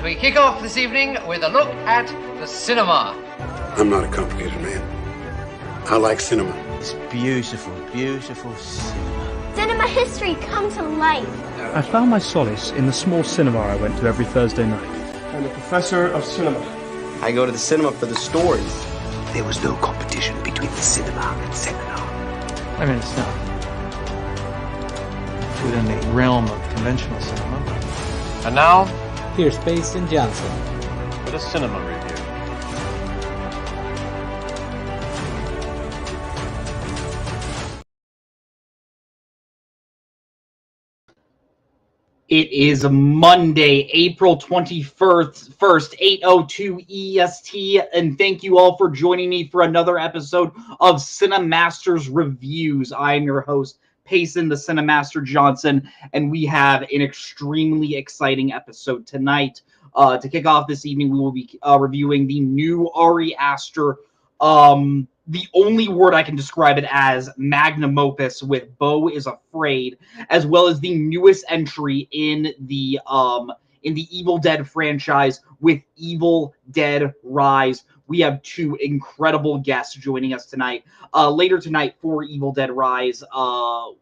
we kick off this evening with a look at the cinema. I'm not a complicated man. I like cinema. It's beautiful, beautiful cinema. Cinema history come to life. I found my solace in the small cinema I went to every Thursday night. I'm a professor of cinema. I go to the cinema for the stories. There was no competition between the cinema and seminar. I mean, it's not within the realm of conventional cinema. And now, here's Bass and Johnson with a cinema review. It is Monday, April 21st, 8:02 EST, and thank you all for joining me for another episode of Cinemaster's Reviews. I am your host, Payson, the Cinemaster Johnson, and we have an extremely exciting episode tonight. To kick off this evening, we will be reviewing the new Ari Aster, the only word I can describe it as, magnum opus with Beau is Afraid, as well as the newest entry in the Evil Dead franchise with Evil Dead Rise. We have two incredible guests joining us tonight. Later tonight for Evil Dead Rise, I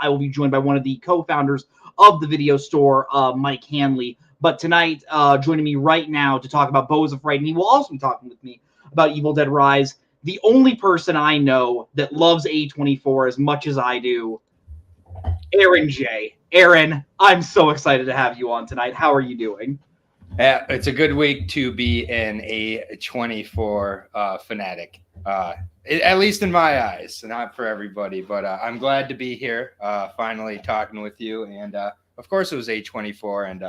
will be joined by one of the co-founders of the video store, Mike Hanley. But tonight, joining me right now to talk about Beau is Afraid, and he will also be talking with me about Evil Dead Rise, the only person I know that loves A24 as much as I do, Aaron J. Aaron, I'm so excited to have you on tonight. How are you doing? It's a good week to be an A24 fanatic, at least in my eyes, not for everybody. But I'm glad to be here, finally talking with you. And of course, it was A24 and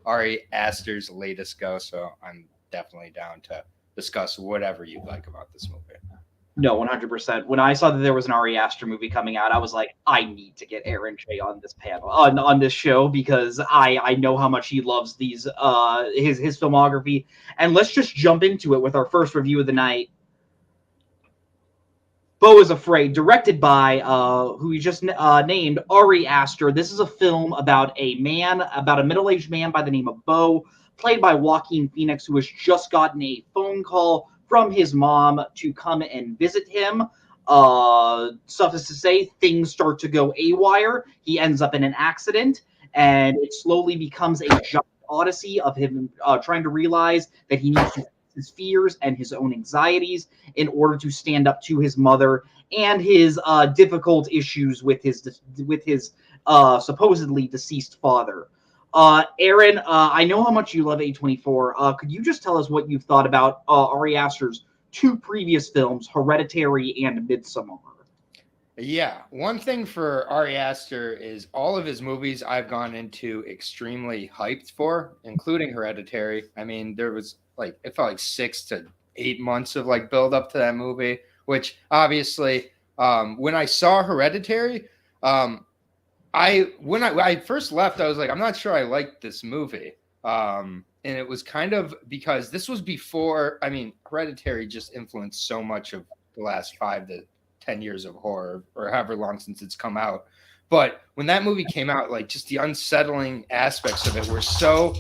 Ari Aster's latest go. So I'm definitely down to discuss whatever you'd like about this movie. No, 100%. When I saw that there was an Ari Aster movie coming out, I was like, I need to get Aaron J on this panel, on this show, because I know how much he loves these his filmography. And let's just jump into it with our first review of the night. Beau is Afraid, directed by who we just named, Ari Aster. This is a film about a middle-aged man by the name of Beau, played by Joaquin Phoenix, who has just gotten a phone call from his mom to come and visit him. Suffice to say, things start to go awire. He ends up in an accident, and it slowly becomes a giant odyssey of him trying to realize that he needs to face his fears and his own anxieties in order to stand up to his mother and his difficult issues with his supposedly deceased father. Aaron, I know how much you love A24. Could you just tell us what you've thought about Ari Aster's two previous films, Hereditary and Midsommar? Yeah, one thing for Ari Aster is all of his movies I've gone into extremely hyped for, including Hereditary. I mean, there was it felt like 6 to 8 months of build up to that movie, which obviously, when I saw Hereditary, when I first left, I was like, I'm not sure I liked this movie. And it was kind of because this was before, Hereditary just influenced so much of the last 5 to 10 years of horror, or however long since it's come out. But when that movie came out, just the unsettling aspects of it were so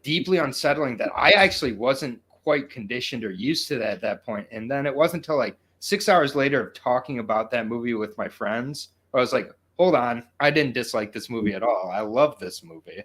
deeply unsettling that I actually wasn't quite conditioned or used to that at that point. And then it wasn't until 6 hours later of talking about that movie with my friends, I was like, hold on, I didn't dislike this movie at all. I love this movie.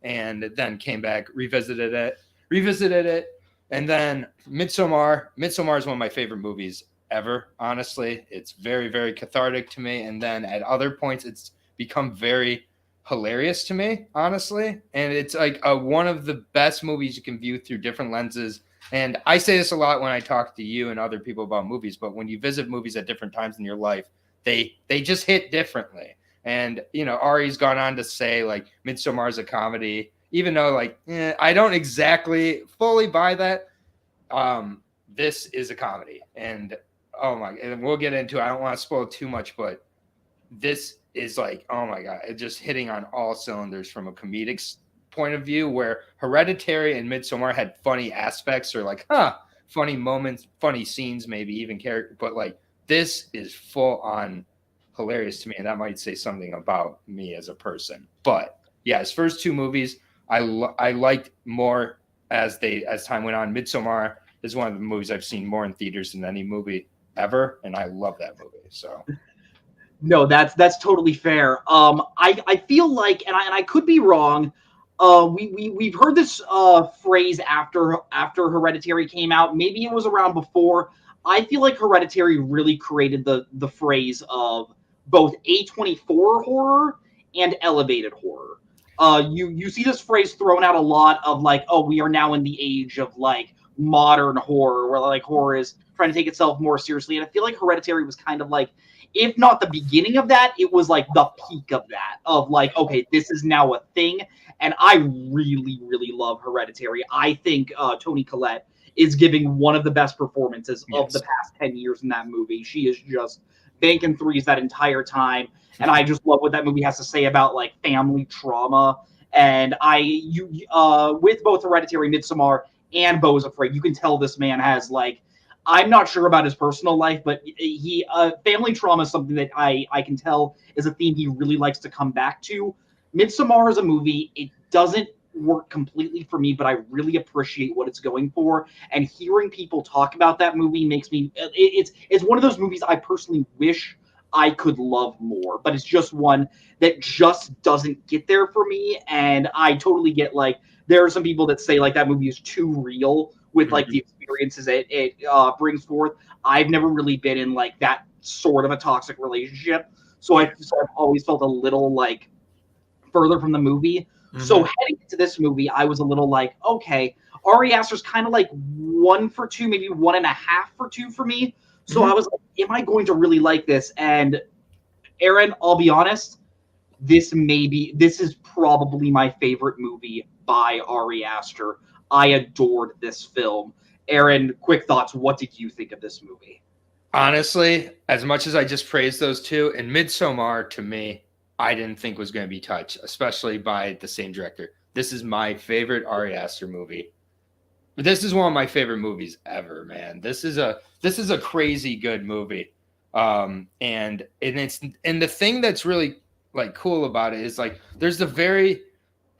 And then came back, revisited it. And then Midsommar is one of my favorite movies ever, honestly. It's very, very cathartic to me. And then at other points, it's become very hilarious to me, honestly. And it's one of the best movies you can view through different lenses. And I say this a lot when I talk to you and other people about movies, but when you visit movies at different times in your life, they just hit differently. And, Ari's gone on to say, Midsommar is a comedy, even though, I don't exactly fully buy that. This is a comedy. And, and we'll get into it. I don't want to spoil too much, but this is oh, my God, it's just hitting on all cylinders from a comedic point of view, where Hereditary and Midsommar had funny aspects or funny moments, funny scenes, maybe even character. But, this is full on hilarious to me, and that might say something about me as a person. But yeah, his first two movies, I liked more as time went on. Midsommar is one of the movies I've seen more in theaters than any movie ever, and I love that movie. So no, that's totally fair. I feel like, and I could be wrong. We've heard this phrase after Hereditary came out. Maybe it was around before. I feel like Hereditary really created the phrase of both A24 horror and elevated horror. You see this phrase thrown out a lot of like, oh, we are now in the age of like modern horror, where like horror is trying to take itself more seriously. And I feel like Hereditary was kind of like, if not the beginning of that, it was like the peak of that, of like, okay, this is now a thing. And I really, really love Hereditary. I think Toni Collette is giving one of the best performances of the past 10 years in that movie. She is just banking threes that entire time. And I just love what that movie has to say about like family trauma. And with both Hereditary, Midsommar, and Beau's Afraid, you can tell this man has like, I'm not sure about his personal life, but he family trauma is something that I can tell is a theme he really likes to come back to. Midsommar is a movie. It doesn't work completely for me, but I really appreciate what it's going for. And hearing people talk about that movie makes me, it's one of those movies I personally wish I could love more, but it's just one that just doesn't get there for me. And I totally get like, there are some people that say like that movie is too real with like the experiences it brings forth. I've never really been in like that sort of a toxic relationship. So I've always felt a little like further from the movie. So heading into this movie, I was a little like, okay, Ari Aster's kind of like 1 for 2, maybe 1.5 for 2 for me. So I was like, am I going to really like this? And Aaron, I'll be honest, this is probably my favorite movie by Ari Aster. I adored this film. Aaron, quick thoughts. What did you think of this movie? Honestly, as much as I just praised those two, and Midsommar to me, I didn't think was going to be touched, especially by the same director. This is my favorite Ari Aster movie. This is one of my favorite movies ever, man. This is a crazy good movie. And the thing that's really like cool about it is like there's the very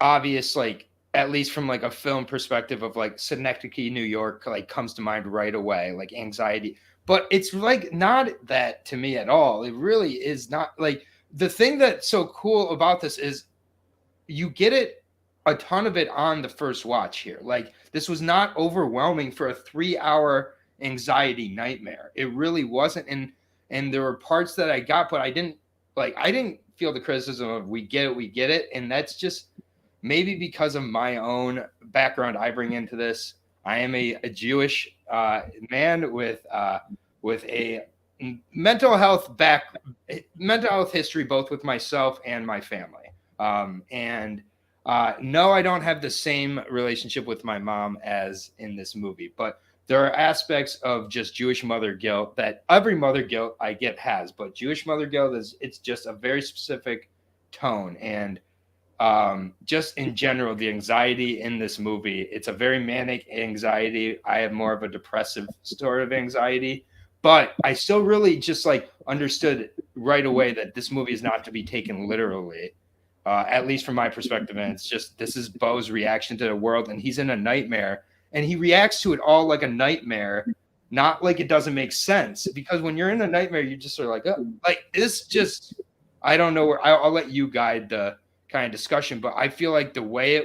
obvious, like, at least from like a film perspective of like Synecdoche, New York, like comes to mind right away, like anxiety. But it's like not that to me at all. It really is not. Like the thing that's so cool about this is you get it a ton of it on the first watch here. Like this was not overwhelming for a 3-hour anxiety nightmare. It really wasn't. And there were parts that I got, but I didn't feel the criticism of we get it. And that's just maybe because of my own background I bring into this. I am a Jewish man with a mental health history, both with myself and my family. No, I don't have the same relationship with my mom as in this movie, but there are aspects of just Jewish mother guilt that every mother guilt I get has, but Jewish mother guilt it's just a very specific tone. And just in general, the anxiety in this movie, it's a very manic anxiety. I have more of a depressive sort of anxiety, but I still really just like understood right away that this movie is not to be taken literally. At least from my perspective. And it's just, this is Beau's reaction to the world, and he's in a nightmare and he reacts to it all like a nightmare, not like it doesn't make sense, because when you're in a nightmare, you just are like, oh, like it's just, I don't know where I'll let you guide the kind of discussion, but I feel like the way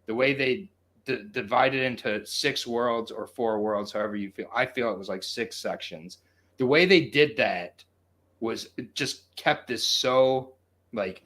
they divided into 6 worlds or 4 worlds, however you feel, I feel it was like 6 sections. The way they did that was, it just kept this so like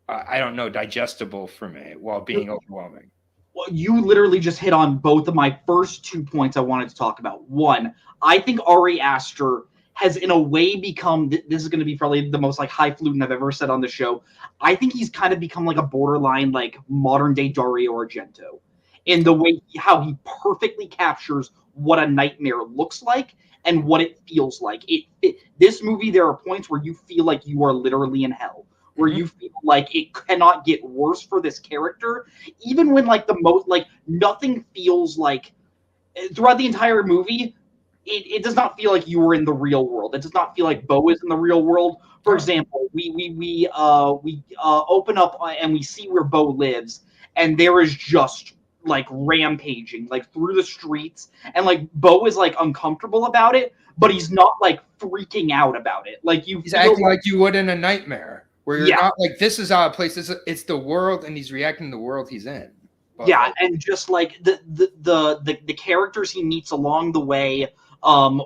I don't know, digestible for me while being overwhelming. Well, you literally just hit on both of my first 2 points I wanted to talk about. One, I think Ari Aster has in a way become, this is going to be probably the most like highfalutin I've ever said on the show. I think he's kind of become like a borderline like modern day Dario Argento in the way how he perfectly captures what a nightmare looks like and what it feels like. This movie, there are points where you feel like you are literally in hell, where you feel like it cannot get worse for this character, even when like the most like nothing feels like throughout the entire movie. it does not feel like you were in the real world. It does not feel like Beau is in the real world. For example, we open up and we see where Beau lives, and there is just like rampaging like through the streets, and like Beau is like uncomfortable about it, but he's not like freaking out about it. Like he's acting like you would in a nightmare, where you're not like, this is out of place. It's the world, and he's reacting to the world he's in. But, and just like the characters he meets along the way.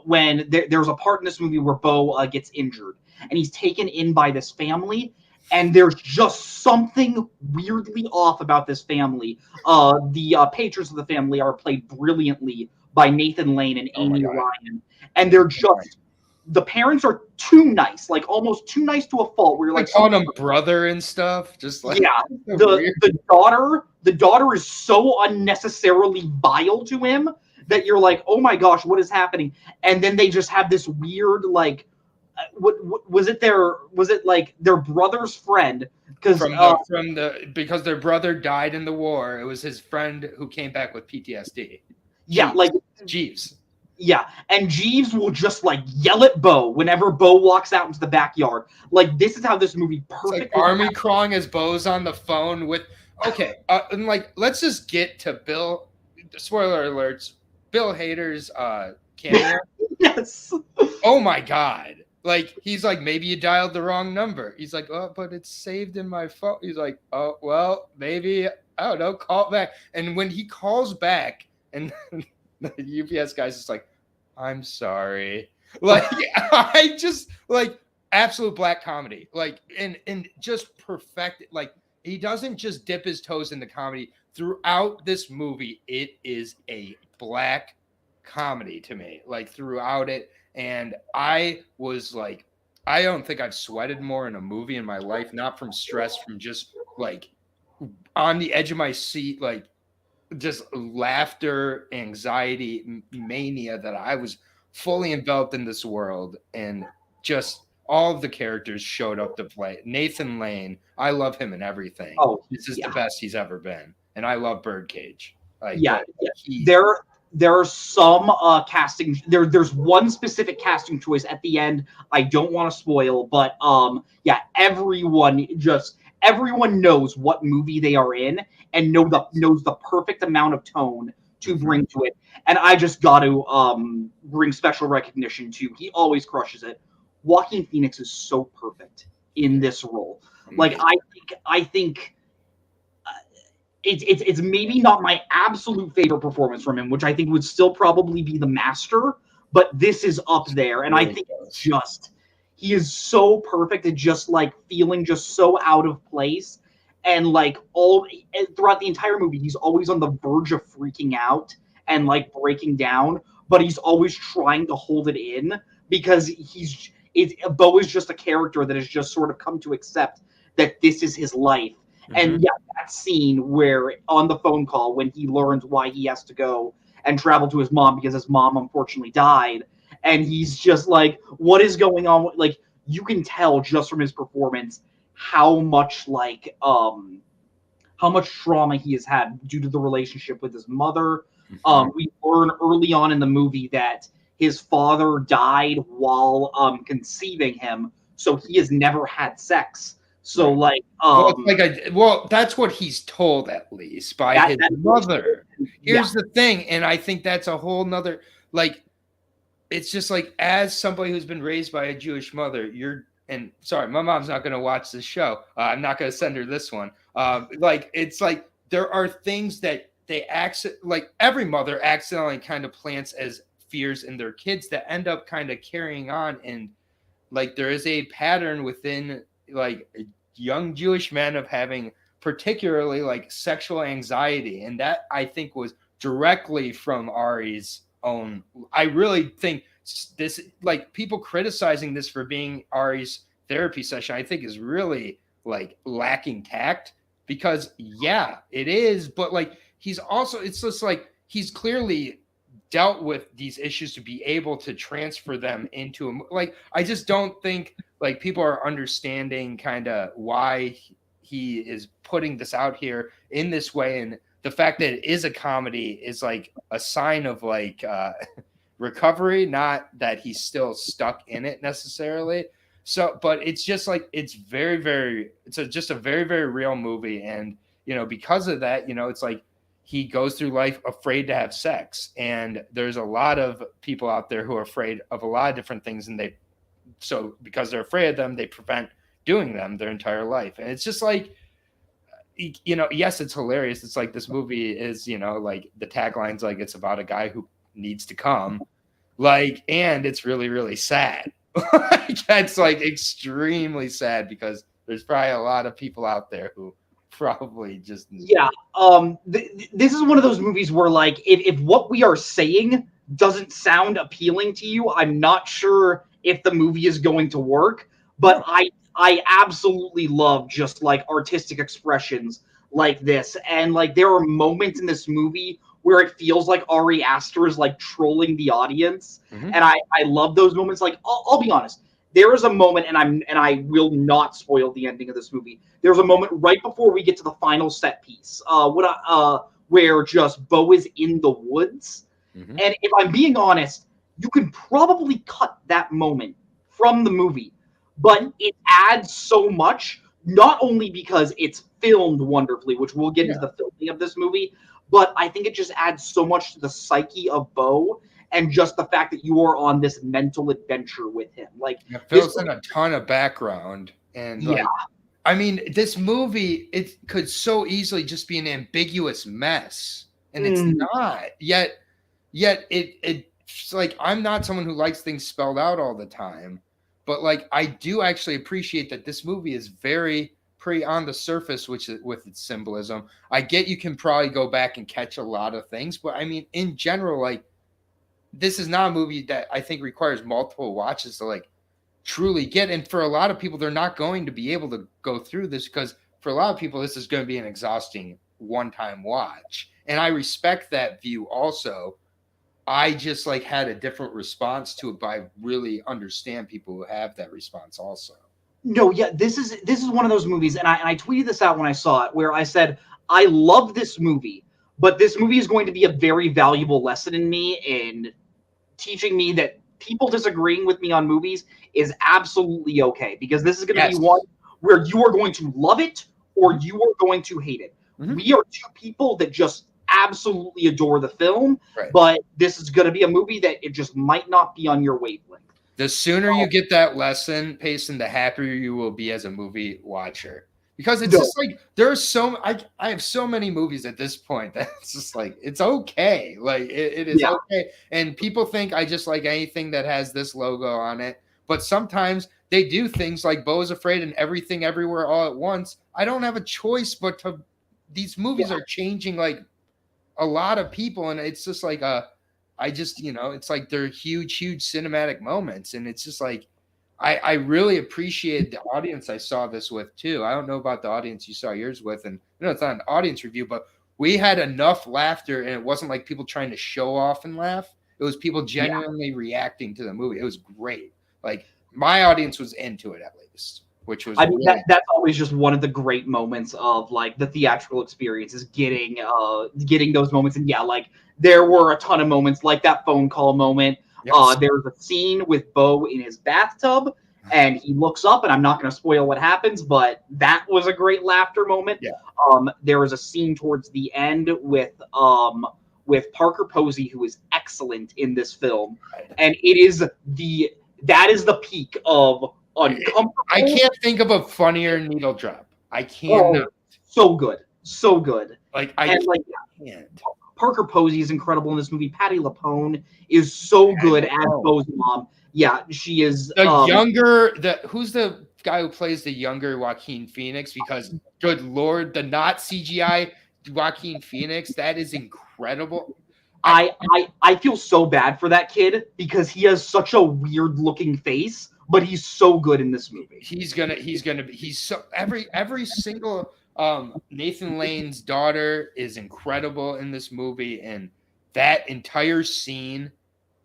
When there's a part in this movie where Beau gets injured, and he's taken in by this family, and there's just something weirdly off about this family. The patrons of the family are played brilliantly by Nathan Lane and Amy Ryan, and they're just the parents are too nice, like almost too nice to a fault. Where you're like calling him brother and stuff, just like the daughter is so unnecessarily vile to him that you're like, oh my gosh, what is happening? And then they just have this weird like, what was it? Was it like their brother's friend? Because because their brother died in the war. It was his friend who came back with PTSD. Yeah, Jeeves. like Jeeves. Yeah, and Jeeves will just like yell at Beau whenever Beau walks out into the backyard. Like this is how this movie perfectly. It's like army crawling as Beau's on the phone with. Okay, and like let's just get to Bill. Spoiler alerts. Bill Hader's cameo. Yes. Oh my God. Like he's like, maybe you dialed the wrong number. He's like, oh, but it's saved in my phone. He's like, oh well, maybe I don't know. Call back. And when he calls back, and the UPS guy's just like, I'm sorry. Like I just like absolute black comedy. Like and just perfect. Like he doesn't just dip his toes into comedy throughout this movie. It is a black comedy to me, like throughout it. And I was like, I don't think I've sweated more in a movie in my life, not from stress, from just like on the edge of my seat, like just laughter, anxiety, mania, that I was fully enveloped in this world. And just all of the characters showed up to play. Nathan Lane, I love him in everything. Oh, this is the best he's ever been. And I love Birdcage. Like, There are some casting. There's one specific casting choice at the end. I don't want to spoil, but everyone knows what movie they are in and knows the perfect amount of tone to bring to it. And I just got to bring special recognition to. He always crushes it. Joaquin Phoenix is so perfect in this role. Like I think. It's maybe not my absolute favorite performance from him, which I think would still probably be The Master, but this is up there. And I think he is so perfect at just like feeling just so out of place. And like throughout the entire movie, he's always on the verge of freaking out and like breaking down, but he's always trying to hold it in because Beau is just a character that has just sort of come to accept that this is his life. And that scene where on the phone call when he learns why he has to go and travel to his mom because his mom unfortunately died, and he's just like, what is going on? Like you can tell just from his performance how much trauma he has had due to the relationship with his mother. We learn early on in the movie that his father died while conceiving him, so he has never had sex. So that's what he's told, at least by his mother. Here's the thing, and I think that's a whole nother, like, it's just like, as somebody who's been raised by a Jewish mother, sorry, my mom's not going to watch this show. I'm not going to send her this one. It's like there are things that like every mother accidentally kind of plants as fears in their kids that end up kind of carrying on, and like there is a pattern within like young Jewish men of having particularly like sexual anxiety. And that I think was directly from Ari's own. I really think this, like people criticizing this for being Ari's therapy session, I think is really like lacking tact, because it is, but like he's also, it's just like he's clearly dealt with these issues to be able to transfer them into I just don't think like people are understanding kind of why he is putting this out here in this way. And the fact that it is a comedy is like a sign of like recovery, not that he's still stuck in it necessarily. So, but it's just like it's very, very, just a very, very real movie, and because of that, it's like he goes through life afraid to have sex, and there's a lot of people out there who are afraid of a lot of different things, and so because they're afraid of them, they prevent doing them their entire life, and it's just like. Yes, it's hilarious. It's like this movie is, like the tagline's like it's about a guy who needs to come, and it's really, really sad. That's like extremely sad because there's probably a lot of people out there who probably just this is one of those movies where like if what we are saying doesn't sound appealing to you, I'm not sure if the movie is going to work. But I absolutely love just like artistic expressions like this. And like there are moments in this movie where it feels like Ari Aster is like trolling the audience. Mm-hmm. And I love those moments. Like I'll be honest, there is a moment, and I will not spoil the ending of this movie. There's a moment right before we get to the final set piece, where just Beau is in the woods. Mm-hmm. And if I'm being honest, you can probably cut that moment from the movie. But it adds so much, not only because it's filmed wonderfully, which we'll get into the filming of this movie, but I think it just adds so much to the psyche of Beau and just the fact that you are on this mental adventure with him. Like it fills in a ton of background. And I mean, this movie, it could so easily just be an ambiguous mess. And it's not. Yet it's like I'm not someone who likes things spelled out all the time. But like I do actually appreciate that this movie is very pretty on the surface, with its symbolism. I get you can probably go back and catch a lot of things, but I mean, in general, like this is not a movie that I think requires multiple watches to like truly get. And for a lot of people, they're not going to be able to go through this because for a lot of people, this is going to be an exhausting one-time watch. And I respect that view also. I just like had a different response to it, but I really understand people who have that response also. No, yeah, this is one of those movies, and I tweeted this out when I saw it, where I said, I love this movie, but this movie is going to be a very valuable lesson in me in teaching me that people disagreeing with me on movies is absolutely okay, because this is going to be one where you are going to love it or you are going to hate it. Mm-hmm. We are two people that just absolutely adore the film, but this is going to be a movie that it just might not be on your wavelength. The sooner you get that lesson, Payson, the happier you will be as a movie watcher. Because it's just like there's I have so many movies at this point that's just like it's okay. Like it is okay. And people think I just like anything that has this logo on it. But sometimes they do things like Beau is Afraid and Everything Everywhere All at Once. I don't have a choice but to these movies are changing like a lot of people, and it's just like I just, it's like they're huge cinematic moments, and it's just like I really appreciate the audience I saw this with too. I don't know about the audience you saw yours with, and it's not an audience review, but we had enough laughter, and it wasn't like people trying to show off and laugh. It was people genuinely reacting to the movie. It was great. Like my audience was into it at least. Which was that's always just one of the great moments of like the theatrical experience is getting those moments. And like there were a ton of moments like that phone call moment. Yes. There's a scene with Beau in his bathtub and he looks up, and I'm not going to spoil what happens, but that was a great laughter moment. Yeah. There was a scene towards the end with Parker Posey, who is excellent in this film. And that is the peak of uncomfortable. I can't think of a funnier needle drop. I can't. So good. Like can't. Parker Posey is incredible in this movie. Patti LuPone is so good as Beau's mom. Yeah, she is. Who's the guy who plays the younger Joaquin Phoenix? Because good Lord, the not CGI Joaquin Phoenix, that is incredible. I feel so bad for that kid because he has such a weird looking face. But he's so good in this movie. He's so every single Nathan Lane's daughter is incredible in this movie, and that entire scene,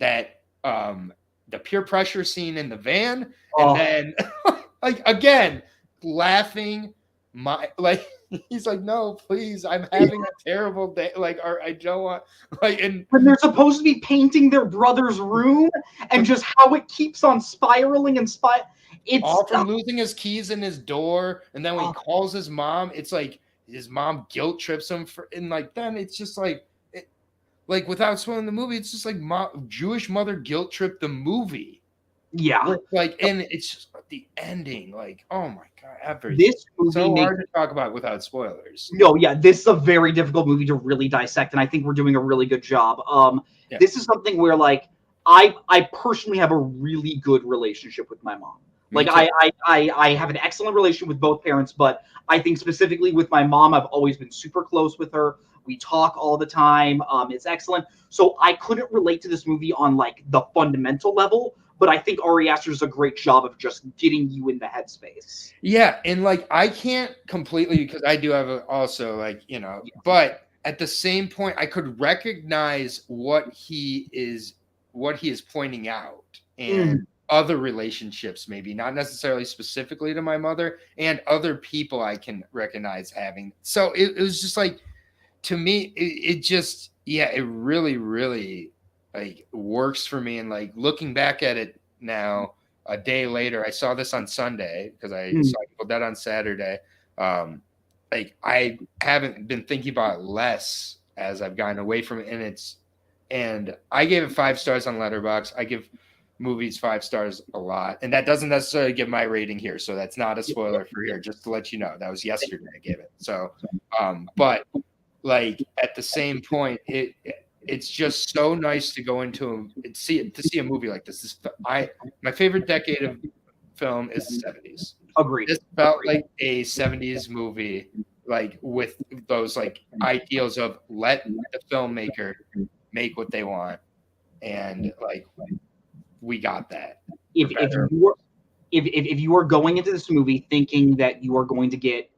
that the peer pressure scene in the van, and then like again laughing, He's like, no, please, I'm having a terrible day. Like, or I don't want like, and when they're supposed to be painting their brother's room, and just how it keeps on spiraling and it's all from losing his keys in his door, and then when he calls his mom, it's like his mom guilt trips him for, and like then it's just like, like without spoiling the movie, it's just like Jewish mother guilt tripped the movie. Yeah, like, and it's just the ending. Like, oh my god, everything. This movie so hard to talk about without spoilers. No, yeah, this is a very difficult movie to really dissect, and I think we're doing a really good job. This is something where, like, I personally have a really good relationship with my mom. Like, I have an excellent relationship with both parents, but I think specifically with my mom, I've always been super close with her. We talk all the time. It's excellent. So I couldn't relate to this movie on like the fundamental level, but I think Ari Aster does a great job of just getting you in the headspace. Yeah, and like I can't completely, because I do have also like, you know, but at the same point, I could recognize what he is pointing out, and other relationships, maybe not necessarily specifically to my mother, and other people I can recognize having. So it was just like, to me, it just, yeah, it really, really like works for me. And like looking back at it now, a day later, I saw this on Sunday because I saw Evil Dead on Saturday. Like I haven't been thinking about it less as I've gotten away from it, and I gave it 5 stars on Letterboxd. I give movies 5 stars a lot, and that doesn't necessarily give my rating here, so that's not a spoiler for here. Just to let you know, that was yesterday I gave it. So, but like at the same point, it's just so nice to go into see a movie like this. My favorite decade of film is the 70s. Agreed. This felt like a 70s movie, like with those like ideals of let the filmmaker make what they want, and like we got that. If you are going into this movie thinking that you are going to get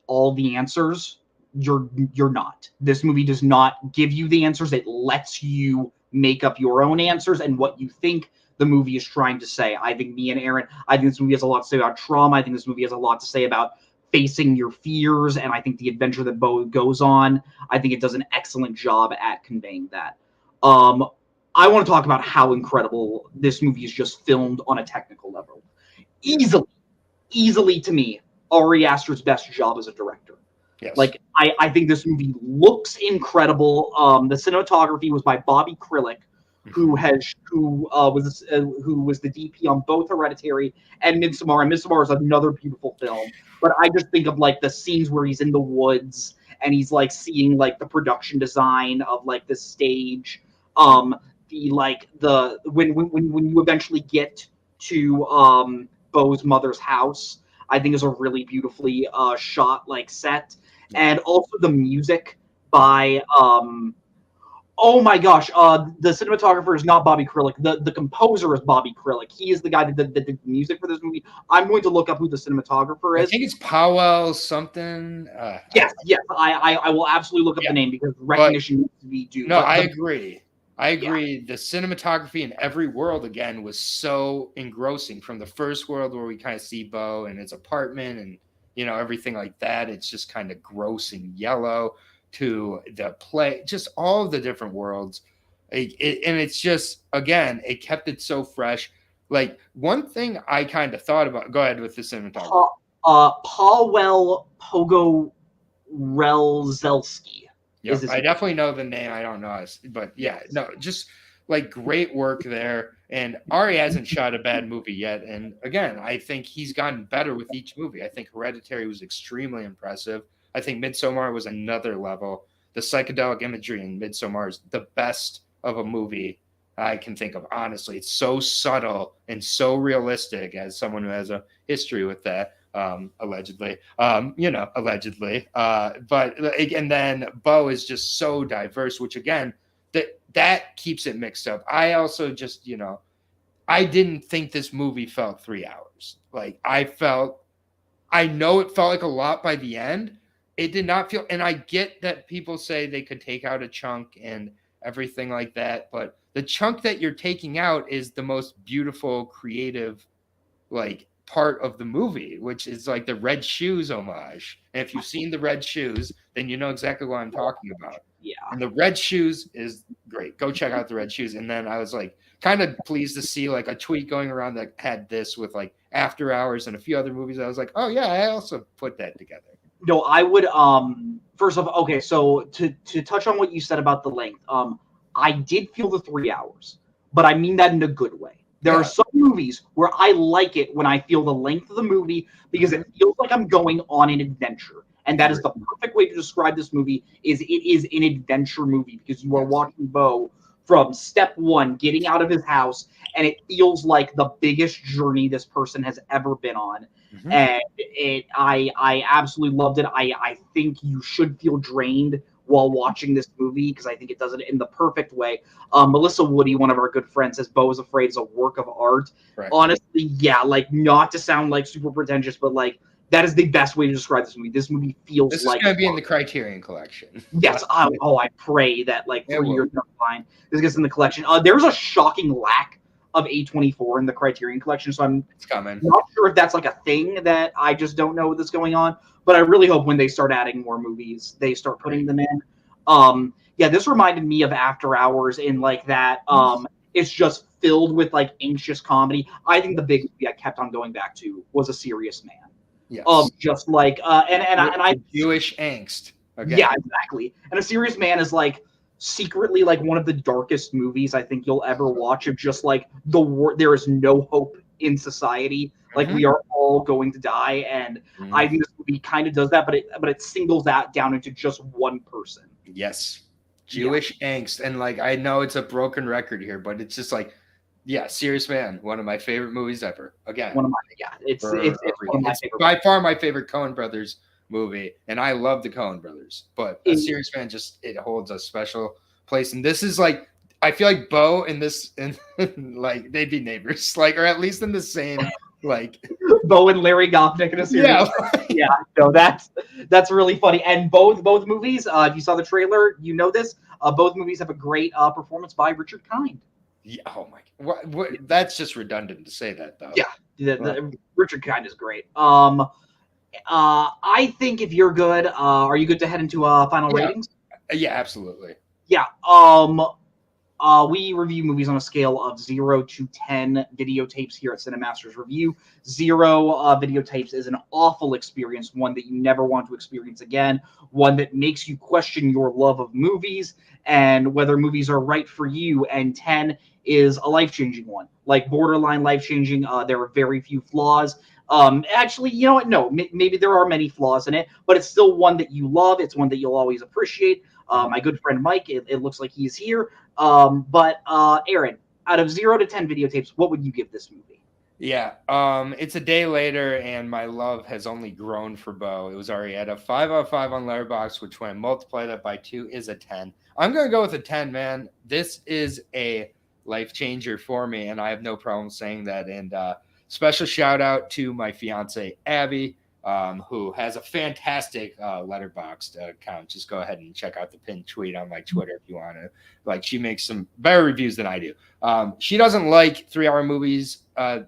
all the answers, you're not. This movie does not give you the answers. It lets you make up your own answers and what you think the movie is trying to say. I think me and Aaron, I think this movie has a lot to say about trauma. I think this movie has a lot to say about facing your fears, and I think the adventure that Beau goes on, I think it does an excellent job at conveying that. I want to talk about how incredible this movie is just filmed on a technical level. Easily to me, Ari Aster's best job as a director. Yes. Like I think this movie looks incredible. The cinematography was by Bobby Krilik, who was the DP on both Hereditary and Midsommar. And Midsommar is another beautiful film. But I just think of like the scenes where he's in the woods and he's like seeing like the production design of like the stage. When you eventually get to Beau's mother's house, I think is a really beautifully shot like set. And also the music by oh my gosh, the cinematographer is not Bobby Krilik. The composer is Bobby Krilik. He is the guy that did the music for this movie. I'm going to look up who the cinematographer is. I think it's Powell something. Yes. I will absolutely look up the name because recognition needs to be due. No, I agree. The cinematography in every world again was so engrossing. From the first world where we kind of see Beau and his apartment and everything like that, it's just kind of gross and yellow, to the play, just all of the different worlds. And it's just, again, it kept it so fresh. Like one thing I kind of thought about, go ahead with the cinematography. Paweł Pogorzelski. Yeah, I definitely know the name. I don't know, but yeah, no, just like great work there. And Ari hasn't shot a bad movie yet. And again, I think he's gotten better with each movie. I think Hereditary was extremely impressive. I think Midsommar was another level. The psychedelic imagery in Midsommar is the best of a movie I can think of. Honestly, it's so subtle and so realistic, as someone who has a history with that. Allegedly. But and then Beau is just so diverse, which again, that keeps it mixed up. I also just, I didn't think this movie felt 3 hours. Like I know it felt like a lot by the end. It did not feel, and I get that people say they could take out a chunk and everything like that, but the chunk that you're taking out is the most beautiful, creative, like part of the movie, which is like the Red Shoes homage. And if you've seen the Red Shoes, then you know exactly what I'm talking about. Yeah. And the Red Shoes is great. Go check out the Red Shoes. And then I was like kind of pleased to see like a tweet going around that had this with like After Hours and a few other movies. I was like, oh yeah, I also put that together. No, I would first off, okay, so to touch on what you said about the length, I did feel the 3 hours, but I mean that in a good way. There are some movies where I like it when I feel the length of the movie because it feels like I'm going on an adventure. And that is the perfect way to describe this movie. Is it is an adventure movie because you are watching Beau from step one, getting out of his house, and it feels like the biggest journey this person has ever been on. And I absolutely loved it. I think you should feel drained while watching this movie because I think it does it in the perfect way. Melissa Woody, one of our good friends, says Beau is Afraid is a work of art. Right. Honestly, yeah, like not to sound like super pretentious, but like that is the best way to describe this movie. This movie feels this like is going to be in the Criterion Collection. Yes. I pray that like 3 years down the line, this gets in the collection. There's a shocking lack of A24 in the Criterion Collection, so I'm not sure if that's like a thing that I just don't know what's going on. But I really hope when they start adding more movies, they start putting them in. Yeah, this reminded me of After Hours in like that. It's just filled with like anxious comedy. I think the big movie I kept on going back to was A Serious Man. Yes. Just like and I Jewish angst. Again. Yeah, exactly. And A Serious Man is like secretly like one of the darkest movies I think you'll ever watch. Of just like the war, there is no hope in society. Like we are all going to die, and I think this movie kind of does that, but it singles that down into just one person. Yes, Jewish angst, and like I know it's a broken record here, but it's just like, yeah, Serious Man, one of my favorite movies ever. Again, one of my it's one of my favorite. By far my favorite Coen Brothers movie, and I love the Coen Brothers, but A Serious Man just it holds a special place, and this is like. I feel like Beau and this and like they'd be neighbors, like or at least in the same like Beau and Larry Gopnik in a series. Yeah, no, that's really funny. And both movies, if you saw the trailer, you know this. Both movies have a great performance by Richard Kind. Yeah, oh my, what? That's just redundant to say that though. Yeah, Richard Kind is great. I think if you're good, are you good to head into final ratings? Yeah, absolutely. Yeah. We review movies on a scale of 0 to 10 videotapes here at Cinemaster's Review. 0 videotapes is an awful experience, one that you never want to experience again, one that makes you question your love of movies and whether movies are right for you, and 10 is a life-changing one. Like borderline life-changing, there are very few flaws. Actually, you know what? No, maybe there are many flaws in it, but it's still one that you love. It's one that you'll always appreciate. My good friend Mike, it looks like he's here. But Aaron, out of 0 to 10 videotapes, what would you give this movie? Yeah, it's a day later, and my love has only grown for Beau. It was already at a 5 out of 5 on Letterboxd, which when I multiply that by 2 is a 10. I'm going to go with a 10, man. This is a life changer for me, and I have no problem saying that. And special shout out to my fiance, Abby, who has a fantastic Letterboxd account. Just go ahead and check out the pinned tweet on my Twitter if you want to. Like, she makes some better reviews than I do. She doesn't like 3-hour movies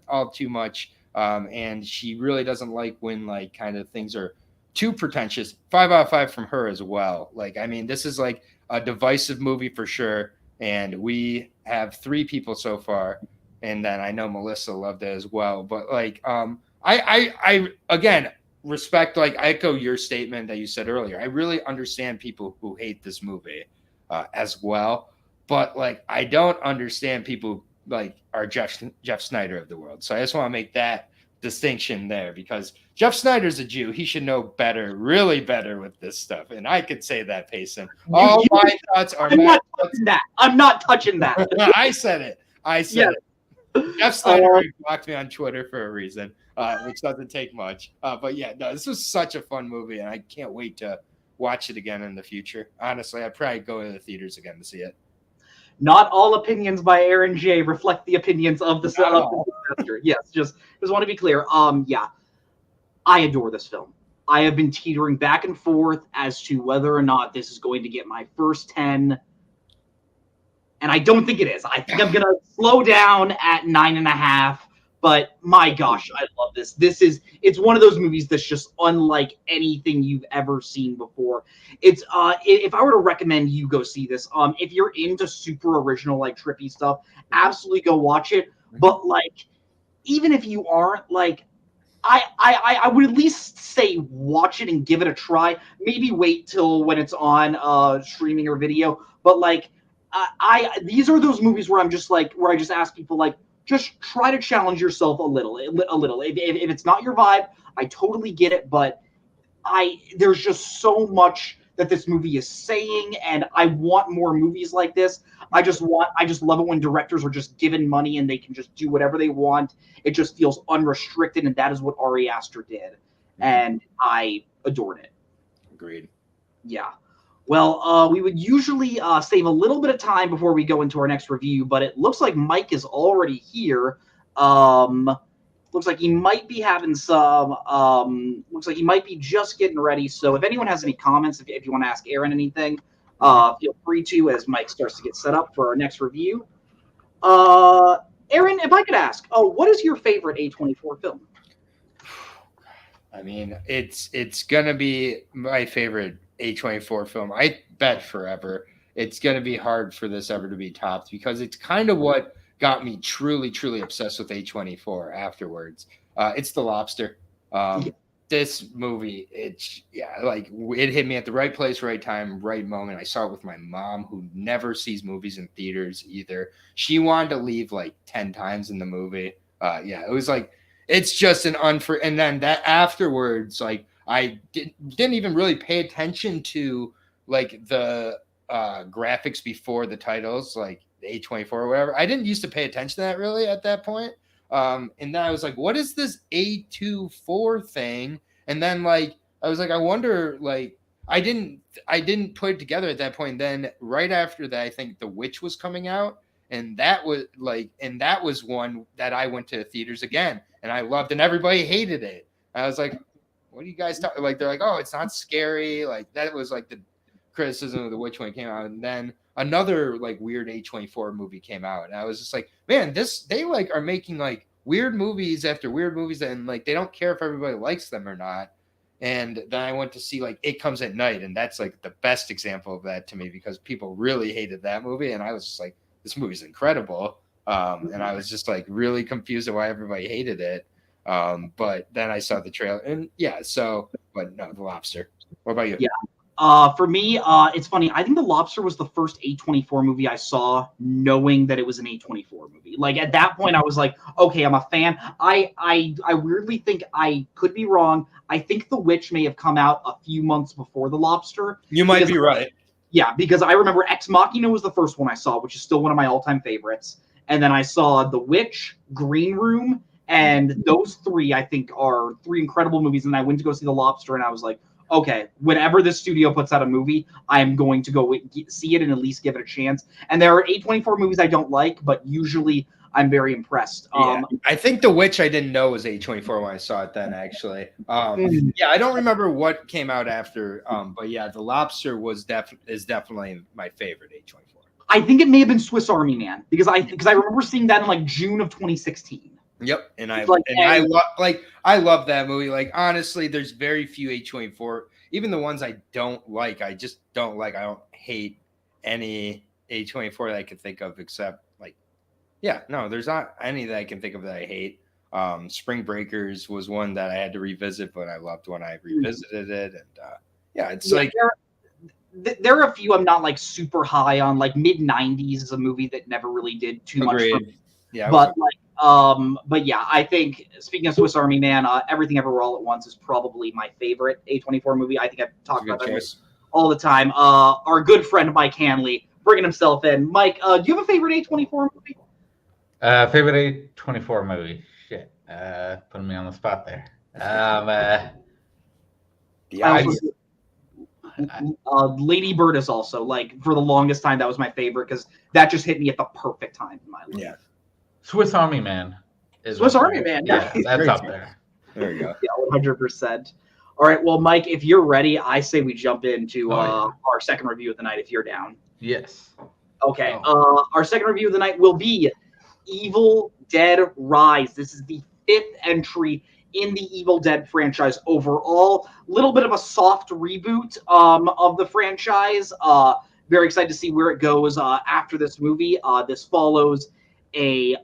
all too much, and she really doesn't like when like kind of things are too pretentious. 5 out of 5 from her as well. Like, I mean, this is like a divisive movie for sure, and we have 3 people so far, and then I know Melissa loved it as well. But like, I again respect, like I echo your statement that you said earlier. I really understand people who hate this movie as well, but like I don't understand people like are Jeff Snyder of the world. So I just want to make that distinction there, because Jeff Snyder's a Jew. He should know better, really better with this stuff. And I could say that, Payson. All my thoughts are I'm not touching that. I said it. it. Jeff Snyder blocked me on Twitter for a reason, which doesn't take much. But yeah, no, this was such a fun movie, and I can't wait to watch it again in the future. Honestly, I'd probably go to the theaters again to see it. Not all opinions by Aaron J reflect the opinions of the semester. Yes, just want to be clear. Yeah, I adore this film. I have been teetering back and forth as to whether or not this is going to get my first 10. And I don't think it is. I think I'm going to slow down at 9.5, But my gosh, I love this. It's one of those movies that's just unlike anything you've ever seen before. It's if I were to recommend you go see this, if you're into super original, like trippy stuff, absolutely go watch it. But like, even if you aren't, like, I would at least say watch it and give it a try. Maybe wait till when it's on streaming or video. But like, these are those movies where I'm just like, where I just ask people, like, just try to challenge yourself a little. If it's not your vibe, I totally get it. But there's just so much that this movie is saying, and I want more movies like this. I just love it when directors are just given money and they can just do whatever they want. It just feels unrestricted, and that is what Ari Aster did, and I adored it. Agreed. Yeah. Well, we would usually save a little bit of time before we go into our next review, but it looks like Mike is already here. Looks like he might be having some. Looks like he might be just getting ready. So if anyone has any comments, if you want to ask Aaron anything, feel free to, as Mike starts to get set up for our next review. Aaron, if I could ask, what is your favorite A24 film? I mean, it's gonna be my favorite A24 film. I bet forever. It's gonna be hard for this ever to be topped because it's kind of what got me truly, truly obsessed with A24 afterwards. It's The Lobster. This movie, it hit me at the right place, right time, right moment. I saw it with my mom, who never sees movies in theaters either. She wanted to leave like 10 times in the movie. It was like, it's just an and then that afterwards, like, I didn't even really pay attention to like the graphics before the titles, like A24 or whatever. I didn't used to pay attention to that really at that point. And then I was like, what is this A24 thing? And then like, I was like, I wonder, like, I didn't put it together at that point. And then right after that, I think The Witch was coming out. And that was one that I went to theaters again and I loved, and everybody hated it. I was like, what are you guys talking? Like, they're like, oh, it's not scary. Like, that was like the criticism of The Witch when it came out. And then another like weird A24 movie came out, and I was just like, man, they like are making like weird movies after weird movies, and like they don't care if everybody likes them or not. And then I went to see like It Comes at Night, and that's like the best example of that to me because people really hated that movie, and I was just like, this movie's incredible. And I was just like really confused at why everybody hated it. But then I saw the trailer, and but no, The Lobster. What about you? Yeah. For me, it's funny. I think The Lobster was the first A24 movie I saw knowing that it was an A24 movie. Like, at that point, I was like, okay, I'm a fan. I weirdly think, I could be wrong, I think The Witch may have come out a few months before The Lobster. You might be right. Yeah, because I remember Ex Machina was the first one I saw, which is still one of my all-time favorites. And then I saw The Witch, Green Room, and those three, I think, are three incredible movies. And I went to go see The Lobster, and I was like, okay, whenever this studio puts out a movie, I am going to go see it and at least give it a chance. And there are A24 movies I don't like, but usually I'm very impressed. I think The Witch I didn't know was A24 when I saw it then, actually. I don't remember what came out after, but yeah, The Lobster is definitely my favorite A24. I think it may have been Swiss Army Man because I remember seeing that in like June of 2016. Yep, and I love that movie. Like, honestly, there's very few A24, even the ones I don't like. I just don't like. I don't hate any A24 that I can think of except like, there's not any that I can think of that I hate. Spring Breakers was one that I had to revisit, but I loved when I revisited it, and there are a few I'm not like super high on. Like Mid 90s is a movie that never really did too much for me. Yeah, but I think, speaking of Swiss Army Man, Everything Everywhere All at Once is probably my favorite A24 movie. I think I've talked about that all the time. Our good friend Mike Hanley bringing himself in. Mike, do you have a favorite A24 movie? Favorite A24 movie? Shit, putting me on the spot there. Lady Bird is also, like, for the longest time, that was my favorite because that just hit me at the perfect time in my life. Yeah. Swiss Army Man. Swiss Army Man, yeah. That's up there. There you go. Yeah, 100%. All right, well, Mike, if you're ready, I say we jump into our second review of the night if you're down. Yes. Okay. Our second review of the night will be Evil Dead Rise. This is the 5th entry in the Evil Dead franchise overall. Little bit of a soft reboot of the franchise. Very excited to see where it goes after this movie. This follows a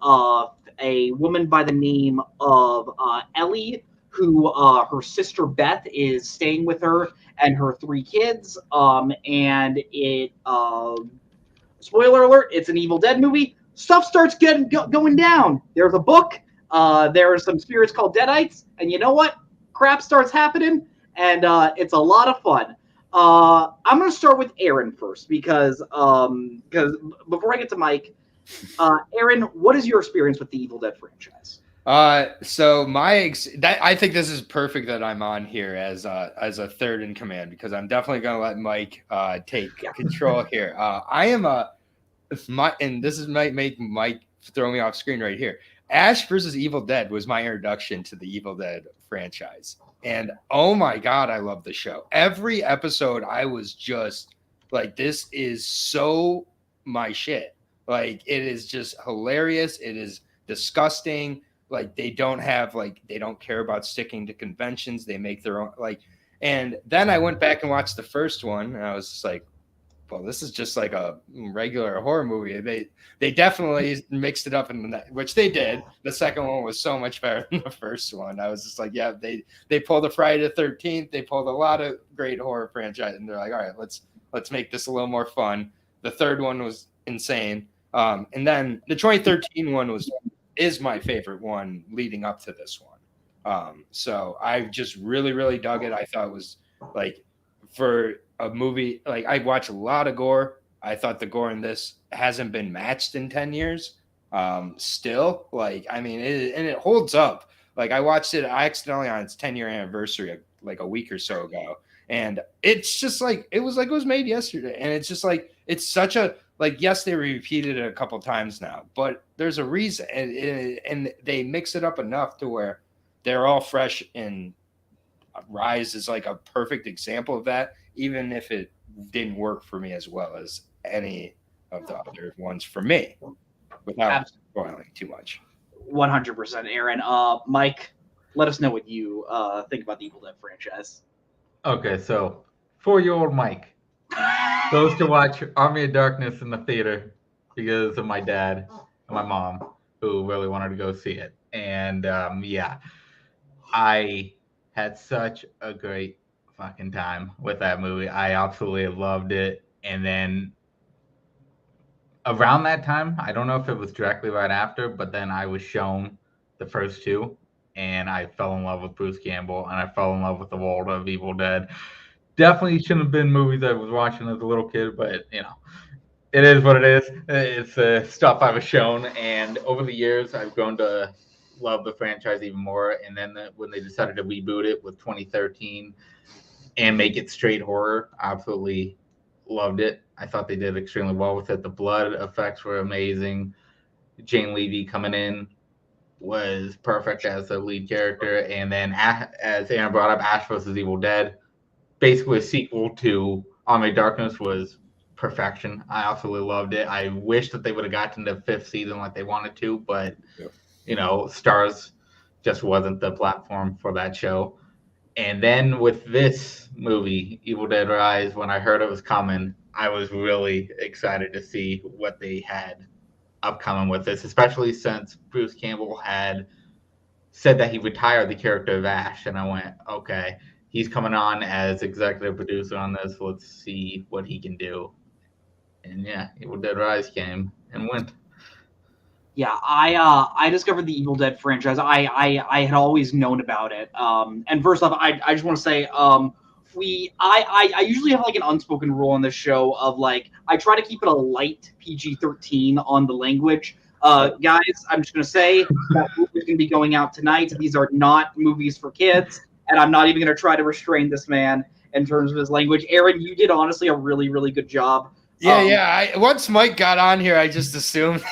woman by the name of Ellie, who her sister Beth is staying with her and her 3 kids. And it spoiler alert, it's an Evil Dead movie. Stuff starts going down. There's a book. There are some spirits called Deadites, and you know what? Crap starts happening, and it's a lot of fun. I'm going to start with Aaron first because before I get to Mike, Aaron, what is your experience with the Evil Dead franchise? So I think this is perfect that I'm on here as a third in command, because I'm definitely going to let Mike take control here. I am and this might make Mike throw me off screen right here. Ash versus Evil Dead was my introduction to the Evil Dead franchise. And oh my God, I love the show. Every episode, I was just like, this is so my shit. Like, it is just hilarious. It is disgusting. Like, they don't care about sticking to conventions. They make their own, and then I went back and watched the first one, and I was just like, well, this is just like a regular horror movie. They definitely mixed it up, which they did. The second one was so much better than the first one. I was just like, yeah, they pulled a Friday the 13th. They pulled a lot of great horror franchise, and they're like, all right, let's make this a little more fun. The third one was insane, and then the 2013 one is my favorite one leading up to this one. So I just really, really dug it. I thought it was like, for a movie, like, I watch a lot of gore. I thought the gore in this hasn't been matched in 10 years. Still, like, I mean, it holds up. Like, I watched it accidentally on its 10-year anniversary, like a week or so ago. And it's just like, it was made yesterday. And it's just like, it's such a, like, yes, they repeated it a couple times now, but there's a reason. And they mix it up enough to where they're all fresh, and Rise is like a perfect example of that, even if it didn't work for me as well as any of the other ones for me, without spoiling too much. 100%, Aaron. Mike, let us know what you think about the Evil Dead franchise. Okay, so 4-year-old Mike goes to watch Army of Darkness in the theater because of my dad and my mom, who really wanted to go see it. And I had such a great fucking time with that movie. I absolutely loved it. And then around that time, I don't know if it was directly right after, but then I was shown the first 2, and I fell in love with Bruce Campbell, and I fell in love with the world of Evil Dead. Definitely shouldn't have been movies I was watching as a little kid, but it is what it is. It's stuff I was shown, and over the years, I've grown to love the franchise even more. And then when they decided to reboot it with 2013 and make it straight horror, I absolutely loved it. I thought they did extremely well with it. The blood effects were amazing. Jane Levy coming in was perfect as the lead character. And then, as Aaron brought up, Ash vs. Evil Dead, basically a sequel to Army of Darkness, was perfection. I absolutely loved it. I wish that they would have gotten the 5th season like they wanted to, but Stars just wasn't the platform for that show. And then with this movie, Evil Dead Rise, when I heard it was coming, I was really excited to see what they had upcoming with this, especially since Bruce Campbell had said that he retired the character of Ash. And I went, okay, he's coming on as executive producer on this. Let's see what he can do. And yeah, Evil Dead Rise came and went. Yeah, I discovered the Evil Dead franchise. I had always known about it. And first off, I just want to say, I usually have like an unspoken rule on this show of like, I try to keep it a light PG-13 on the language. Guys, I'm just gonna say that movie's gonna be going out tonight. These are not movies for kids, and I'm not even gonna try to restrain this man in terms of his language. Aaron, you did honestly a really, really good job. Once Mike got on here, I just assumed.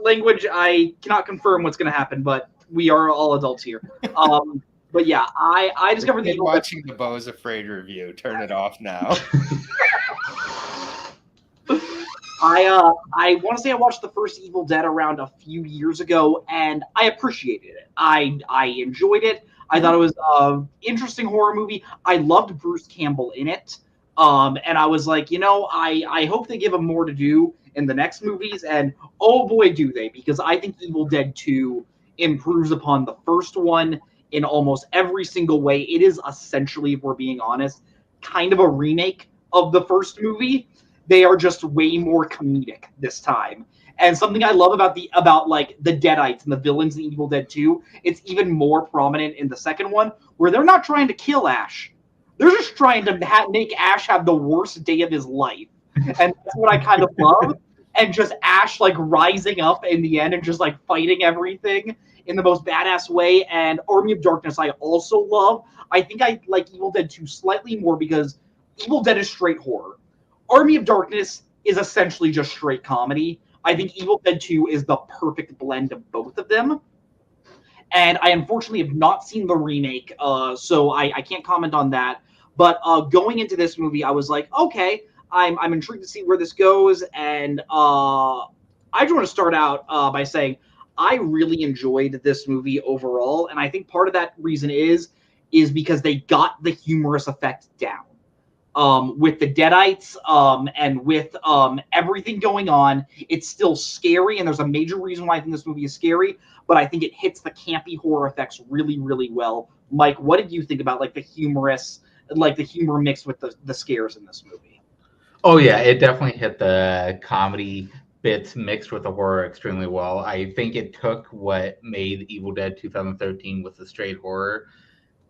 Language, I cannot confirm what's going to happen, but we are all adults here. But yeah, I discovered the watching the Beau's Afraid review. Turn it off now. I want to say I watched the first Evil Dead around a few years ago, and I appreciated it. I enjoyed it. I thought it was an interesting horror movie. I loved Bruce Campbell in it. And I was like, I hope they give him more to do in the next movies. And oh boy, do they, because I think Evil Dead 2 improves upon the first one in almost every single way. It is essentially, if we're being honest, kind of a remake of the first movie. They are just way more comedic this time. And something I love about the Deadites and the villains in Evil Dead 2, it's even more prominent in the second one, where they're not trying to kill Ash. They're just trying to make Ash have the worst day of his life. And that's what I kind of love. And just Ash rising up in the end and just fighting everything in the most badass way. And Army of Darkness I also love. I think I like Evil Dead 2 slightly more because Evil Dead is straight horror. Army of Darkness is essentially just straight comedy. I think Evil Dead 2 is the perfect blend of both of them. And I unfortunately have not seen the remake, so I can't comment on that. But going into this movie, I was like, okay, I'm intrigued to see where this goes. And I just want to start out by saying I really enjoyed this movie overall. And I think part of that reason is because they got the humorous effect down. With the Deadites and with everything going on, it's still scary, and there's a major reason why I think this movie is scary, but I think it hits the campy horror effects really, really well. Mike, what did you think about the humorous, the humor mixed with the scares in this movie? Oh yeah, it definitely hit the comedy bits mixed with the horror extremely well. I think it took what made Evil Dead 2013 with the straight horror,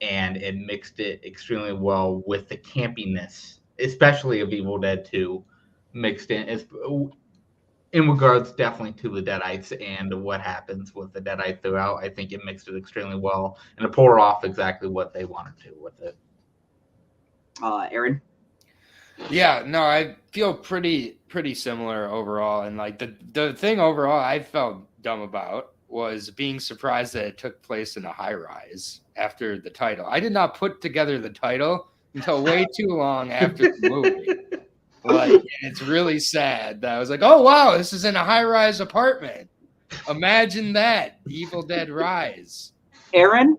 and it mixed it extremely well with the campiness, especially of Evil Dead 2, mixed in regards definitely to the Deadites and what happens with the Deadites throughout. I think it mixed it extremely well, and it pulled off exactly what they wanted to with it. Aaron? Yeah, no, I feel pretty similar overall. And the thing overall I felt dumb about was being surprised that it took place in a high rise after the title. I did not put together the title until way too long after the movie. It's really sad that I was like, oh wow, this is in a high rise apartment. Imagine that. Evil Dead Rise. Aaron,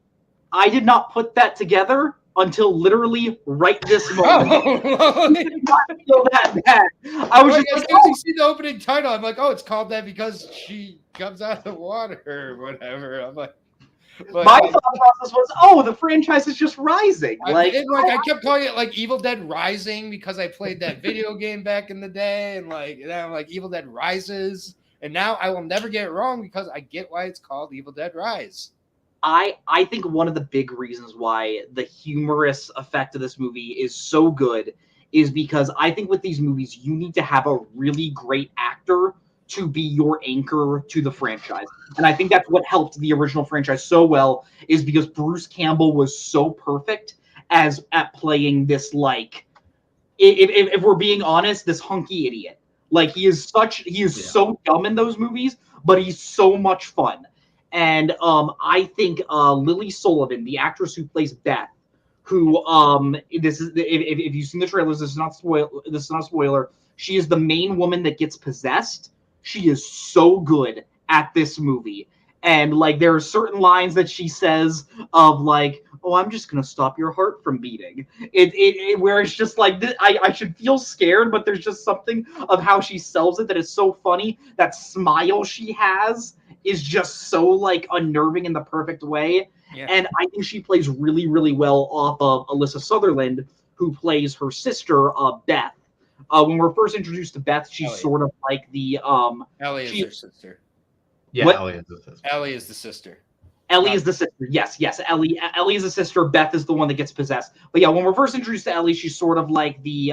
I did not put that together until literally right this moment. Oh, I did not feel that bad. I was just like, you see the opening title, I'm like, oh, it's called that because she comes out of the water or whatever. I'm like, my thought process was, oh, the franchise is just rising. I kept calling it Evil Dead Rising because I played that video game back in the day, and I'm like Evil Dead Rises, and now I will never get it wrong because I get why it's called Evil Dead Rise. I think one of the big reasons why the humorous effect of this movie is so good is because I think with these movies, you need to have a really great actor to be your anchor to the franchise. And I think that's what helped the original franchise so well, is because Bruce Campbell was so perfect at playing this, if we're being honest, this hunky idiot. He is so dumb in those movies, but he's so much fun. And I think Lily Sullivan, the actress who plays Beth, who this is if you've seen the trailers, this is not a spoiler. She is the main woman that gets possessed. She is so good at this movie. And there are certain lines that she says of oh, I'm just gonna stop your heart from beating. Where it's just I should feel scared, but there's just something of how she sells it that is so funny. That smile she has is just so unnerving in the perfect way. Yeah. And I think she plays really, really well off of Alyssa Sutherland, who plays her sister, Beth. When we're first introduced to Beth, she's sort of like the Ellie is her sister. Yeah, what? Ellie is the sister. Ellie is the sister. Ellie is the sister. Yes. Ellie is the sister. Beth is the one that gets possessed. But yeah, when we're first introduced to Ellie, she's sort of like the